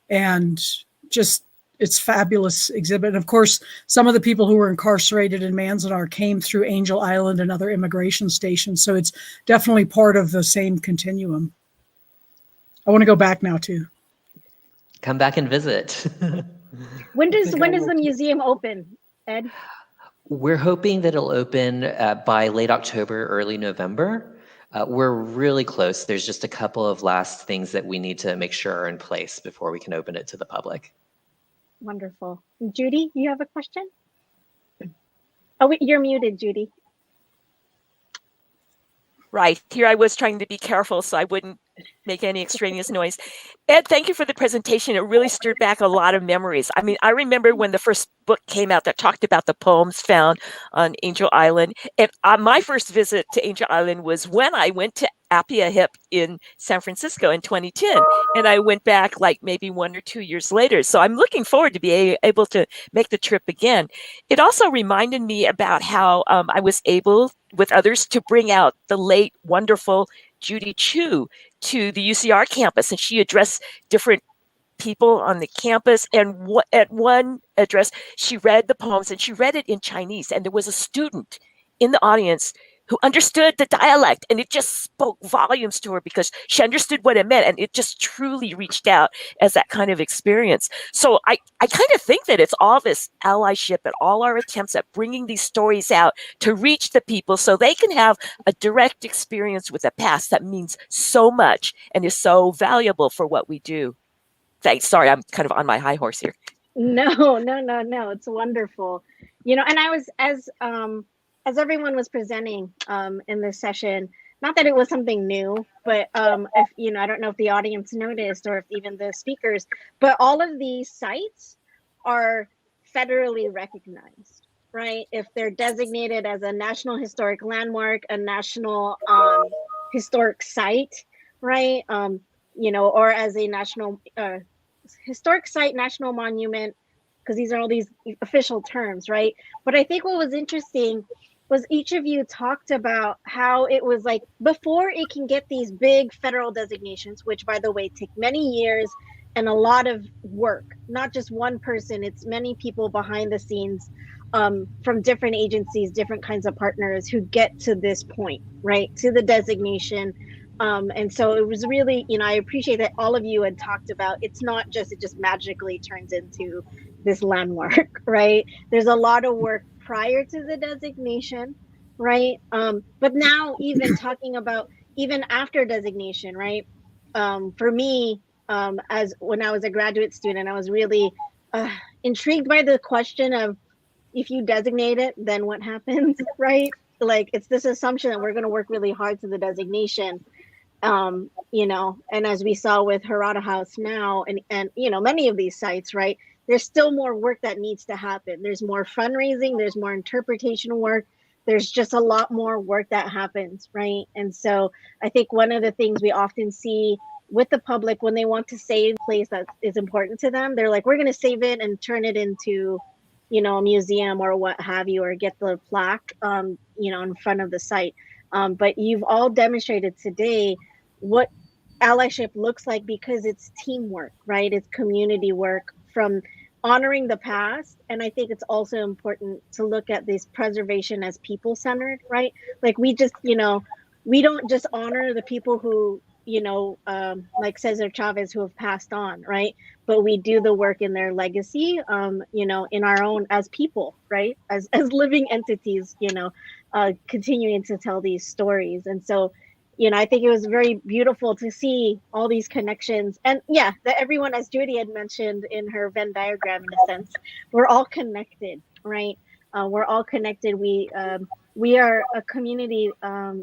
and just it's fabulous exhibit. And of course, some of the people who were incarcerated in Manzanar came through Angel Island and other immigration stations. So it's definitely part of the same continuum. I want to go back now too. Come back and visit. When does the museum open, Ed? We're hoping that it'll open by late October, early November. We're really close. There's just a couple of last things that we need to make sure are in place before we can open it to the public. Wonderful. Judy, you have a question? Oh, wait, you're muted, Judy. Right. Here I was trying to be careful so I wouldn't make any extraneous noise. Ed, thank you for the presentation. It really stirred back a lot of memories. I mean, I remember when the first book came out that talked about the poems found on Angel Island. And my first visit to Angel Island was when I went to Apia Hip in San Francisco in 2010. And I went back like maybe 1 or 2 years later. So I'm looking forward to be able to make the trip again. It also reminded me about how I was able with others to bring out the late, wonderful Judy Chu to the UCR campus, and she addressed different people on the campus. And at one address, she read the poems, and she read it in Chinese. And there was a student in the audience who understood the dialect, and it just spoke volumes to her because she understood what it meant, and it just truly reached out as that kind of experience. So I kind of think that it's all this allyship and all our attempts at bringing these stories out to reach the people so they can have a direct experience with the past that means so much and is so valuable for what we do. Thanks. Sorry, I'm kind of on my high horse here. No. It's wonderful. You know, and I was, as everyone was presenting in this session, not that it was something new, but if you know, I don't know if the audience noticed or if even the speakers, but all of these sites are federally recognized, right? If they're designated as a National Historic Landmark, a National Historic Site, right? You know, or as a National Historic Site, National Monument, because these are all these official terms, right? But I think what was interesting was each of you talked about how it was like before it can get these big federal designations, which by the way take many years and a lot of work, not just one person, it's many people behind the scenes from different agencies, different kinds of partners who get to this point, right, to the designation. And so it was really, you know, I appreciate that all of you had talked about it's not just, it just magically turns into this landmark, right? There's a lot of work prior to the designation, right? But now even talking about even after designation, right? For me, as when I was a graduate student, I was really intrigued by the question of if you designate it, then what happens, right? Like it's this assumption that we're going to work really hard to the designation. You know, and as we saw with Harada House now, and you know, many of these sites, right? There's still more work that needs to happen. There's more fundraising, there's more interpretation work, there's just a lot more work that happens, right? And so I think one of the things we often see with the public when they want to save a place that is important to them, they're like, we're going to save it and turn it into, you know, a museum or what have you, or get the plaque, you know, in front of the site. But you've all demonstrated today what allyship looks like, because it's teamwork, right? It's community work from honoring the past. And I think it's also important to look at this preservation as people centered, right? Like we just, we don't just honor the people who, like Cesar Chavez, who have passed on, right? But we do the work in their legacy, in our own, as people, right? As living entities, continuing to tell these stories. And so, I think it was very beautiful to see all these connections. And yeah, that everyone, as Judy had mentioned in her Venn diagram, in a sense, we're all connected, right? We're all connected. We are a community,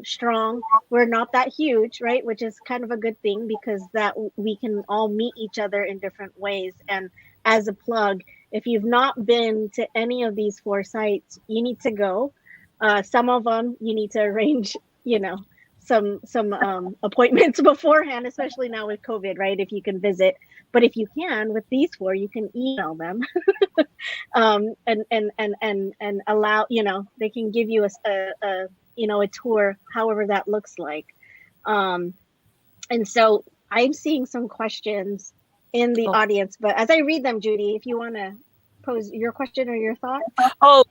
strong. We're not that huge, right? Which is kind of a good thing, because that we can all meet each other in different ways. And as a plug, if you've not been to any of these 4 sites, you need to go. Some of them you need to arrange, some appointments beforehand, especially now with COVID, right? If you can visit, but if you can, with these 4, you can email them, and allow, they can give you a tour, however that looks like. And so I'm seeing some questions in the audience, but as I read them, Judy, if you want to pose your question or your thought. Oh,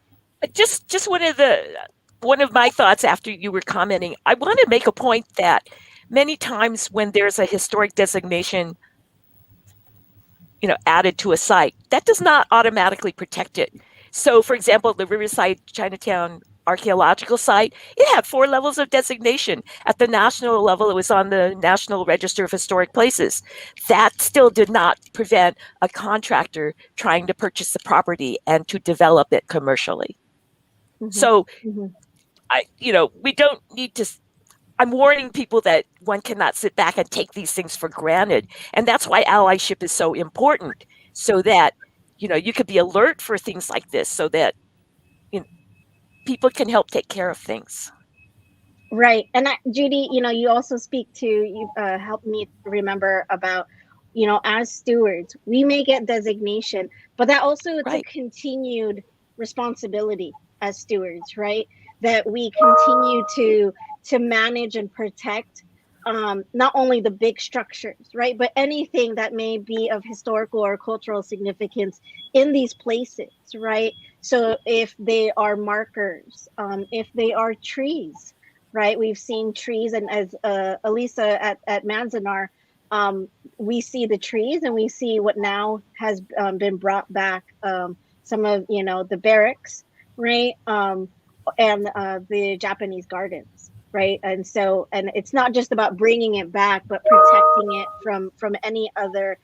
just one of my thoughts after you were commenting, I want to make a point that many times when there's a historic designation, added to a site, that does not automatically protect it. So, for example, the Riverside Chinatown archaeological site, it had 4 levels of designation. At the national level, it was on the National Register of Historic Places. That still did not prevent a contractor trying to purchase the property and to develop it commercially. Mm-hmm. So, mm-hmm. We don't need to. I'm warning people that one cannot sit back and take these things for granted. And that's why allyship is so important, so that, you could be alert for things like this, so that people can help take care of things. Right. And Judy, you also speak to, you helped me remember about, as stewards, we may get designation, but that also it's a continued responsibility as stewards, right? That we continue to manage and protect, not only the big structures, right, but anything that may be of historical or cultural significance in these places, right? So if they are markers, if they are trees, right? We've seen trees, and as Alisa at Manzanar, we see the trees, and we see what now has been brought back, some of, the barracks, right? And the Japanese gardens, right? And so, and it's not just about bringing it back, but protecting it from any other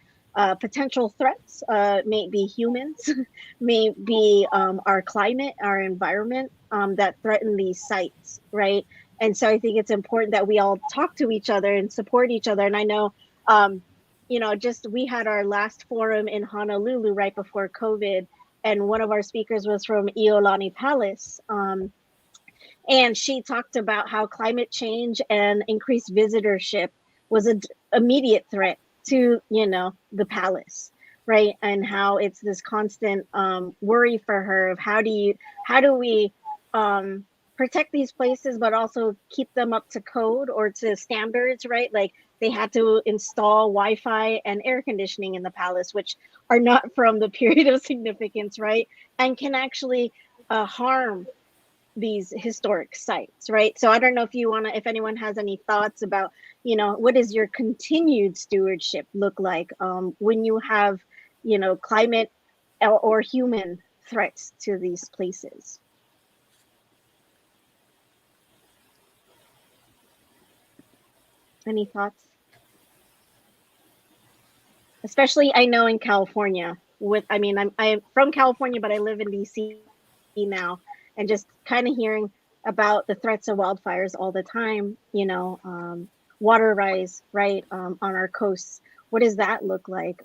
potential threats, may be humans, may be our climate, our environment, that threaten these sites, right? And so I think it's important that we all talk to each other and support each other. And I know, we had our last forum in Honolulu right before COVID, and one of our speakers was from Iolani Palace. And she talked about how climate change and increased visitorship was an immediate threat to, the palace, right? And how it's this constant worry for her of how do we protect these places, but also keep them up to code or to standards, right? Like they had to install Wi-Fi and air conditioning in the palace, which are not from the period of significance, right? And can actually harm these historic sites, right? So I don't know if anyone has any thoughts about, what does your continued stewardship look like when you have, climate or human threats to these places? Any thoughts? Especially, I know in California, I'm from California, but I live in DC now, and just kind of hearing about the threats of wildfires all the time, water rise, right, on our coasts. What does that look like?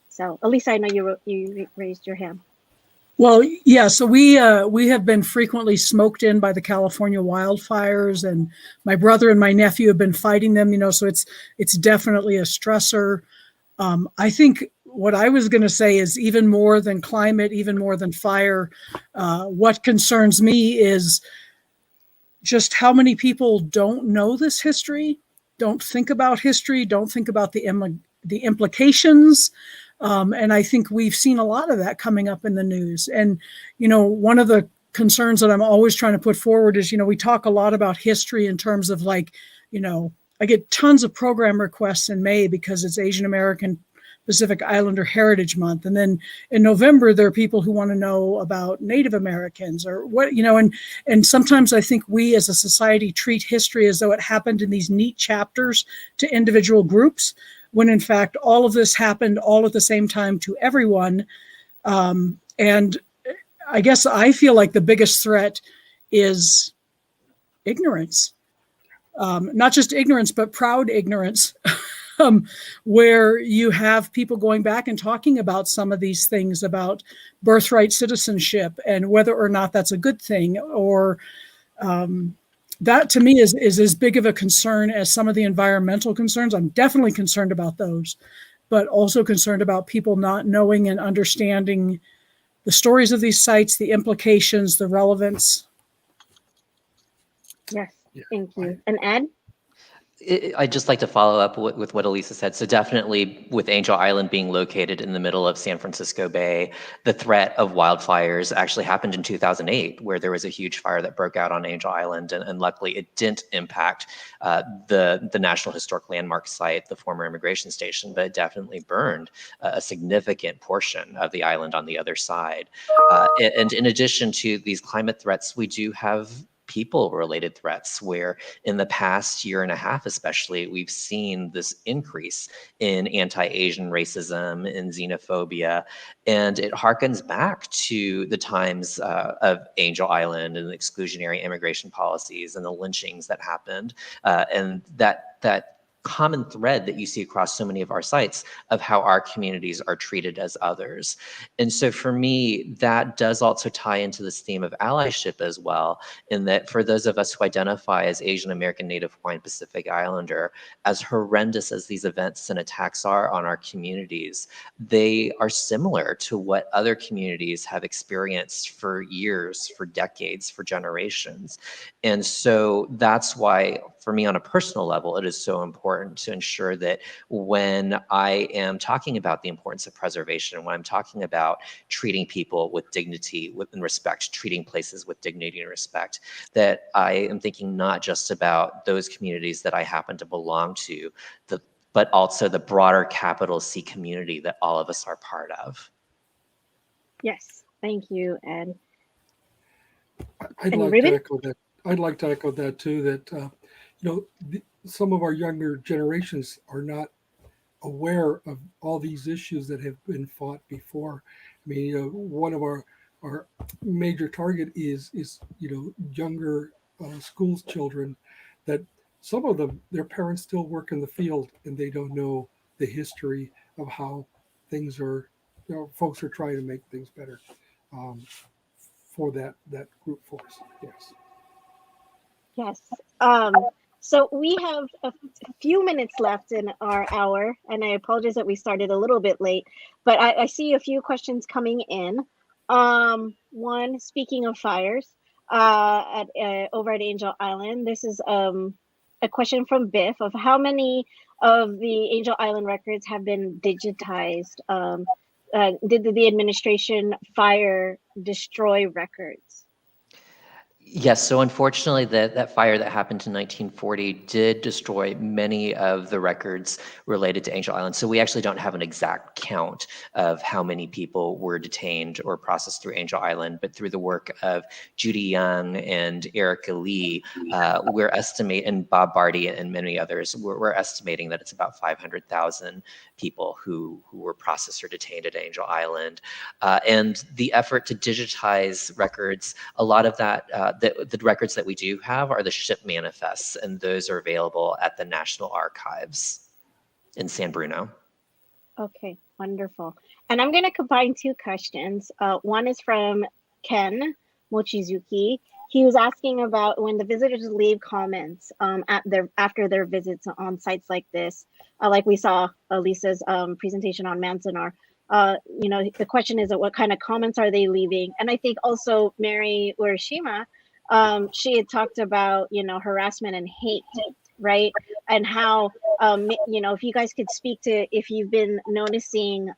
So, Alisa, I know you raised your hand. Well, yeah, so we have been frequently smoked in by the California wildfires, and my brother and my nephew have been fighting them, so it's definitely a stressor. I think what I was going to say is, even more than climate, even more than fire, what concerns me is just how many people don't know this history. don't think about history, don't think about the implications. And I think we've seen a lot of that coming up in the news. And, one of the concerns that I'm always trying to put forward is, we talk a lot about history in terms of like, I get tons of program requests in May because it's Asian American Pacific Islander Heritage Month. And then in November, there are people who want to know about Native Americans or what, and sometimes I think we as a society treat history as though it happened in these neat chapters to individual groups, when in fact, all of this happened all at the same time to everyone. And I guess I feel like the biggest threat is ignorance. Not just ignorance, but proud ignorance, where you have people going back and talking about some of these things about birthright citizenship and whether or not that's a good thing, or that to me is as big of a concern as some of the environmental concerns. I'm definitely concerned about those, but also concerned about people not knowing and understanding the stories of these sites, the implications, the relevance. Yes, thank you. And Ed? I'd just like to follow up with what Alisa said. So definitely with Angel Island being located in the middle of San Francisco Bay, the threat of wildfires actually happened in 2008, where there was a huge fire that broke out on Angel Island. And luckily it didn't impact the National Historic Landmark site, the former immigration station, but it definitely burned a significant portion of the island on the other side. And in addition to these climate threats, we do have people-related threats, where in the past year and a half especially, we've seen this increase in anti-Asian racism and xenophobia, and it harkens back to the times of Angel Island and the exclusionary immigration policies and the lynchings that happened, and that common thread that you see across so many of our sites of how our communities are treated as others. And so for me, that does also tie into this theme of allyship as well, in that for those of us who identify as Asian American, Native Hawaiian, Pacific Islander, as horrendous as these events and attacks are on our communities, they are similar to what other communities have experienced for years, for decades, for generations. And so that's why, for me on a personal level, it is so important to ensure that when I am talking about the importance of preservation, when I'm talking about treating people with dignity, and respect, treating places with dignity and respect, that I am thinking not just about those communities that I happen to belong to, but also the broader capital C community that all of us are part of. Yes, thank you, Ed. I'd like to echo that too, that some of our younger generations are not aware of all these issues that have been fought before. I mean, one of our major target is younger schools children, that some of them, their parents still work in the field and they don't know the history of how things are, folks are trying to make things better for that group force. Yes. Yes. So we have a few minutes left in our hour, and I apologize that we started a little bit late, but I see a few questions coming in. One, speaking of fires, over at Angel Island, this is a question from Biff of how many of the Angel Island records have been digitized? Did the administration fire destroy records? Yes, so unfortunately that fire that happened in 1940 did destroy many of the records related to Angel Island. So we actually don't have an exact count of how many people were detained or processed through Angel Island, but through the work of Judy Young and Erica Lee, we're estimating, and Bob Barty and many others, we're estimating that it's about 500,000 people who were processed or detained at Angel Island. And the effort to digitize records, a lot of that, the records that we do have are the ship manifests, and those are available at the National Archives in San Bruno. Okay, wonderful. And I'm going to combine two questions. One is from Ken Mochizuki. He was asking about when the visitors leave comments after their visits on sites like this, like we saw Alisa's presentation on Manzanar. The question is what kind of comments are they leaving? And I think also Mary Urashima, she had talked about, harassment and hate, right? and how if you guys could speak to if you've been noticing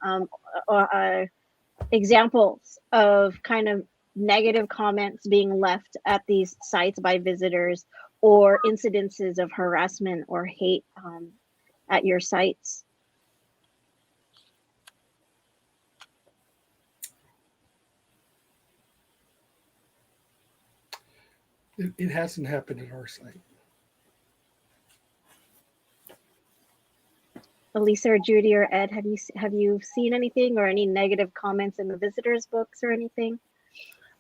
examples of kind of negative comments being left at these sites by visitors, or incidences of harassment or hate at your sites. It hasn't happened at our site. Alisa or Judy or Ed, have you seen anything or any negative comments in the visitors' books or anything?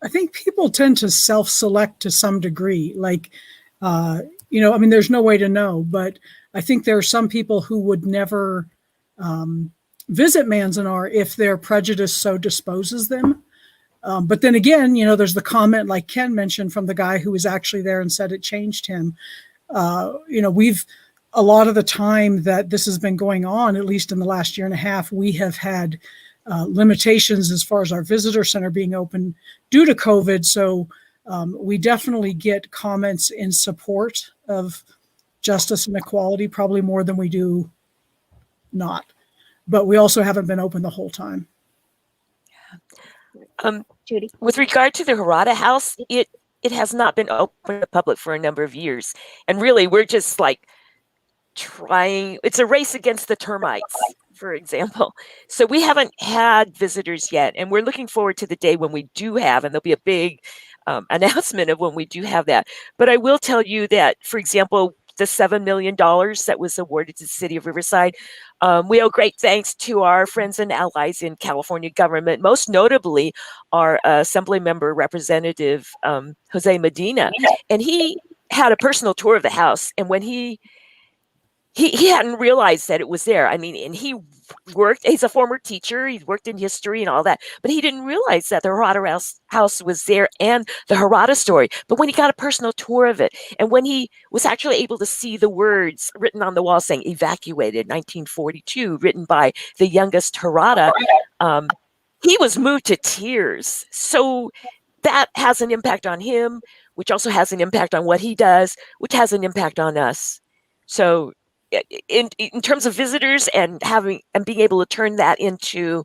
I think people tend to self-select to some degree. Like, there's no way to know, but I think there are some people who would never visit Manzanar if their prejudice so disposes them. But then again, there's the comment like Ken mentioned from the guy who was actually there and said it changed him. We've a lot of the time that this has been going on, at least in the last year and a half, we have had limitations as far as our visitor center being open due to COVID. So we definitely get comments in support of justice and equality, probably more than we do not. But we also haven't been open the whole time. Judy? With regard to the Harada House, it has not been open to the public for a number of years. And really, we're just like trying, it's a race against the termites, for example. So we haven't had visitors yet, and we're looking forward to the day when we do have, and there'll be a big announcement of when we do have that. But I will tell you that, for example, the $7 million that was awarded to the city of Riverside, we owe great thanks to our friends and allies in California government, most notably our Assembly member representative, Jose Medina. And he had a personal tour of the house. And when he hadn't realized that it was there. I mean, and he's a former teacher, he's worked in history and all that, but he didn't realize that the Harada house was there and the Harada story. But when he got a personal tour of it, and when he was actually able to see the words written on the wall saying evacuated 1942, written by the youngest Harada, he was moved to tears. So that has an impact on him, which also has an impact on what he does, which has an impact on us. So in terms of visitors and being able to turn that into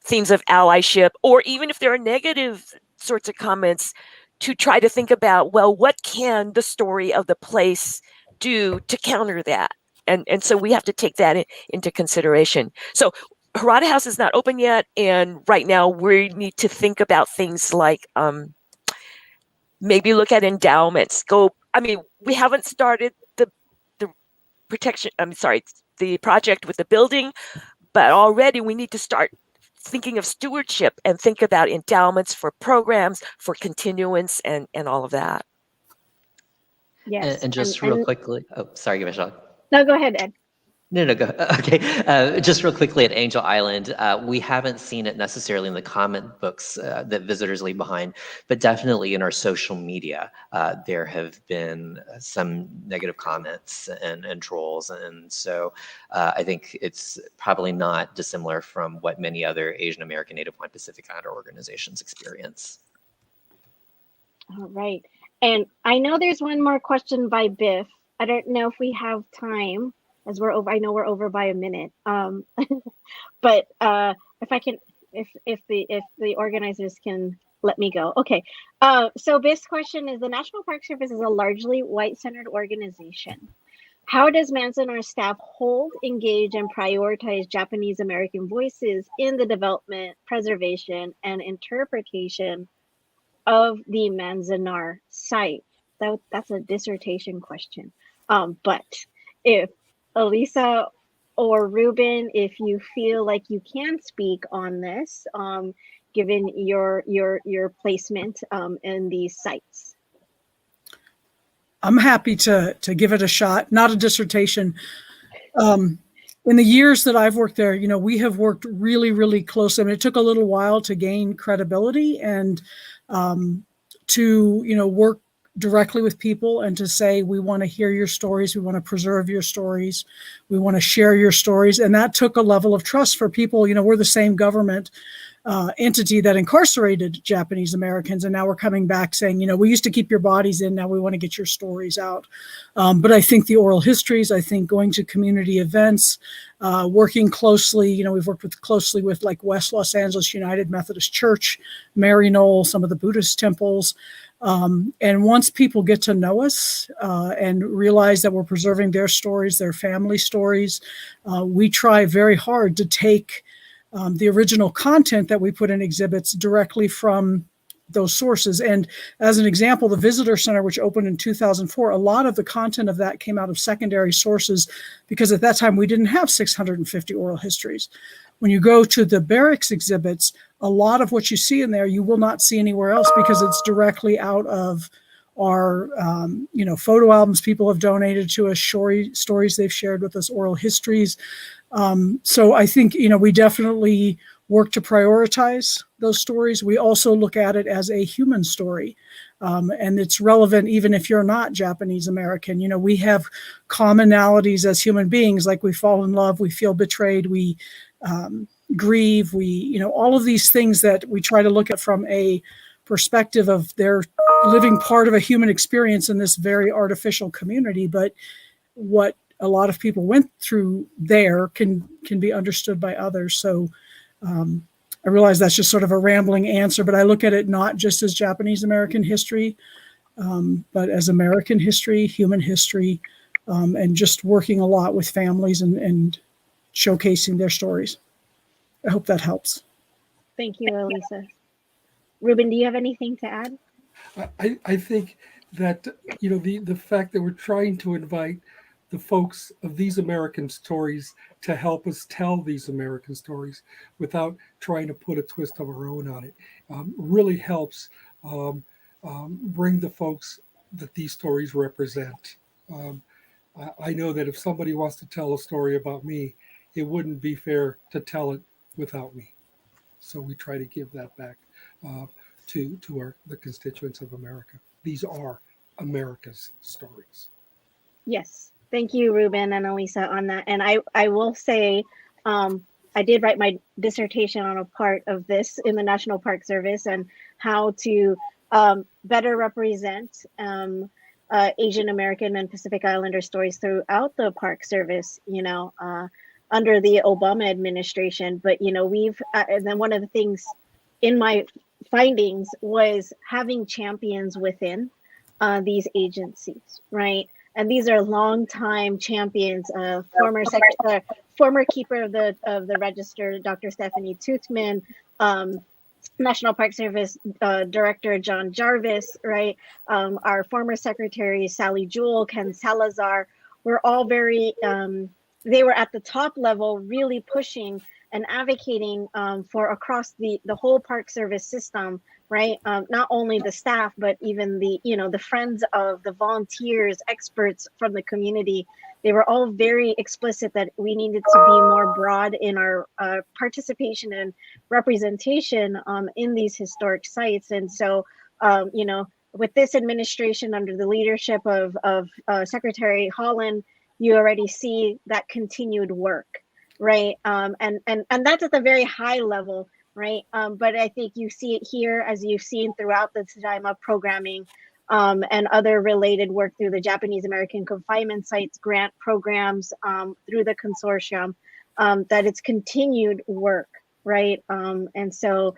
themes of allyship, or even if there are negative sorts of comments, to try to think about, well, what can the story of the place do to counter that? And so we have to take that into consideration. So Harada House is not open yet, and right now we need to think about things like maybe look at endowments. We haven't started the project with the building, but already we need to start thinking of stewardship and think about endowments for programs, for continuance, and all of that. Yes. And just real quickly, oh, sorry, Michelle. No, go ahead, Ed. No, go. Okay. Just real quickly at Angel Island, we haven't seen it necessarily in the comment books that visitors leave behind, but definitely in our social media, there have been some negative comments and trolls. And so I think it's probably not dissimilar from what many other Asian American, Native Hawaiian, Pacific Islander organizations experience. All right. And I know there's one more question by Biff. I don't know if we have time, as we're over. I know we're over by a minute. But if the organizers can let me go. Okay. So this question is: the National Park Service is a largely white-centered organization. How does Manzanar staff hold, engage, and prioritize Japanese American voices in the development, preservation, and interpretation of the Manzanar site? That's a dissertation question. But if Alisa or Ruben, if you feel like you can speak on this, given your placement in these sites. I'm happy to give it a shot. Not a dissertation. In the years that I've worked there, we have worked really, really closely. I mean, it took a little while to gain credibility and to work directly with people and to say, we want to hear your stories, we want to preserve your stories, we want to share your stories. And that took a level of trust for people. We're the same government. entity that incarcerated Japanese Americans, and now we're coming back saying, we used to keep your bodies in, now we want to get your stories out. But I think the oral histories, I think going to community events, working closely, we've worked closely with like West Los Angeles United Methodist Church, Mary Knoll, some of the Buddhist temples. And once people get to know us and realize that we're preserving their stories, their family stories, we try very hard to take the original content that we put in exhibits directly from those sources. And as an example, the Visitor Center, which opened in 2004, a lot of the content of that came out of secondary sources because at that time we didn't have 650 oral histories. When you go to the barracks exhibits, a lot of what you see in there, you will not see anywhere else because it's directly out of our, photo albums people have donated to us, stories they've shared with us, oral histories. So I think, we definitely work to prioritize those stories. We also look at it as a human story. And it's relevant even if you're not Japanese American. We have commonalities as human beings, like we fall in love, we feel betrayed, we grieve, all of these things that we try to look at from a perspective of their living part of a human experience in this very artificial community. But what a lot of people went through there can be understood by others. So I realize that's just sort of a rambling answer, but I look at it not just as Japanese American history, but as American history, human history, and just working a lot with families and showcasing their stories. I hope that helps. Thank you, Alisa. Ruben, do you have anything to add? I think that, the fact that we're trying to invite the folks of these American stories to help us tell these American stories without trying to put a twist of our own on it really helps bring the folks that these stories represent. I know that if somebody wants to tell a story about me, it wouldn't be fair to tell it without me. So we try to give that back to the constituents of America. These are America's stories. Yes. Thank you, Ruben and Alisa, on that. And I will say, I did write my dissertation on a part of this in the National Park Service and how to better represent Asian American and Pacific Islander stories throughout the Park Service, under the Obama administration. But, and then one of the things in my findings was having champions within these agencies, right? And these are longtime champions, former keeper of the register, Dr. Stephanie Tootman, National Park Service Director John Jarvis, right? Our former secretaries, Sally Jewell, Ken Salazar, were all very, they were at the top level, really pushing and advocating for across the whole Park Service system, right? Not only the staff, but even the friends of the volunteers, experts from the community. They were all very explicit that we needed to be more broad in our participation and representation in these historic sites. And so, with this administration under the leadership of Secretary Holland, you already see that continued work, right? And that's at the very high level, right? But I think you see it here, as you've seen throughout the Tadaima programming and other related work through the Japanese American confinement sites grant programs, through the consortium, that it's continued work, right? And so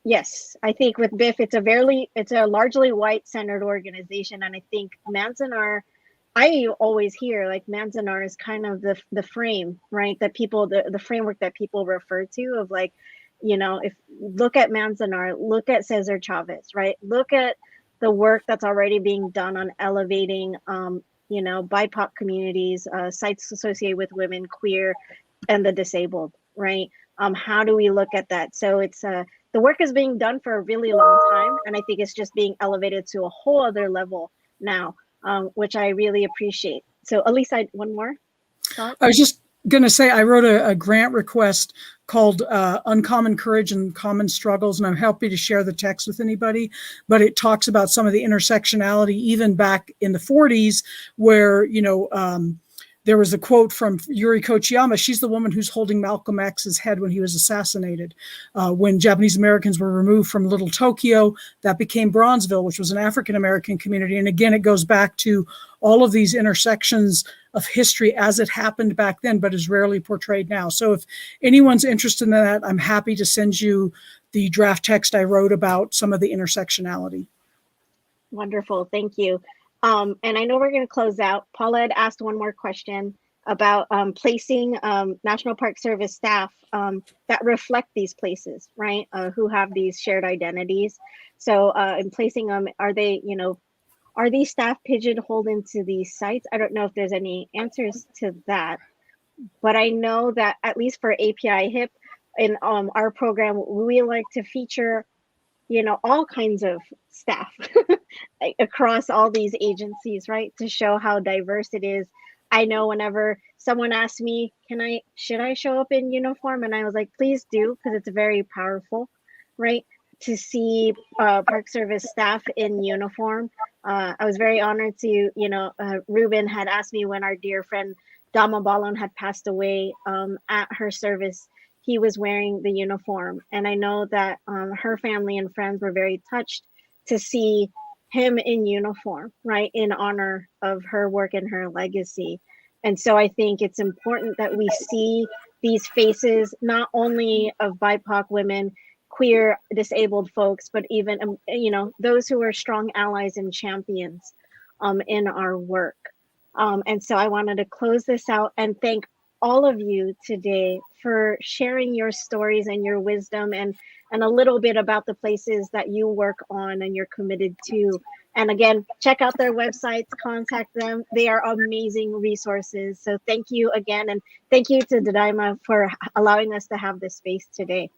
yes, I think with BIF, it's a largely white-centered organization, and I think Manzanar, I always hear like Manzanar is kind of the frame, right? That people, the framework that people refer to of like, if look at Manzanar, look at Cesar Chavez, right? Look at the work that's already being done on elevating, BIPOC communities, sites associated with women, queer, and the disabled, right? How do we look at that? So it's the work is being done for a really long time, and I think it's just being elevated to a whole other level now, which I really appreciate. So Alisa, one more thought? I was just going to say, I wrote a grant request called Uncommon Courage and Common Struggles, and I'm happy to share the text with anybody, but it talks about some of the intersectionality even back in the 40s where, there was a quote from Yuri Kochiyama. She's the woman who's holding Malcolm X's head when he was assassinated. When Japanese Americans were removed from Little Tokyo, that became Bronzeville, which was an African American community. And again, it goes back to all of these intersections of history as it happened back then, but is rarely portrayed now. So if anyone's interested in that, I'm happy to send you the draft text I wrote about some of the intersectionality. Wonderful, thank you. And I know we're going to close out. Paula had asked one more question about placing National Park Service staff that reflect these places, right? Who have these shared identities. So in placing them, are they, are these staff pigeonholed into these sites? I don't know if there's any answers to that, but I know that at least for API HIP in our program, we like to feature all kinds of staff across all these agencies, right? To show how diverse it is. I know whenever someone asks me, should I show up in uniform? And I was like, please do, because it's very powerful, right? To see Park Service staff in uniform. I was very honored to, Ruben had asked me when our dear friend Dama Balon had passed away at her service. He was wearing the uniform. And I know that her family and friends were very touched to see him in uniform, right, in honor of her work and her legacy. And so I think it's important that we see these faces, not only of BIPOC women, queer, disabled folks, but even, those who are strong allies and champions in our work. And so I wanted to close this out and thank all of you today for sharing your stories and your wisdom and a little bit about the places that you work on and you're committed to. And again, check out their websites, contact them. They are amazing resources. So thank you again. And thank you to Dadaima for allowing us to have this space today.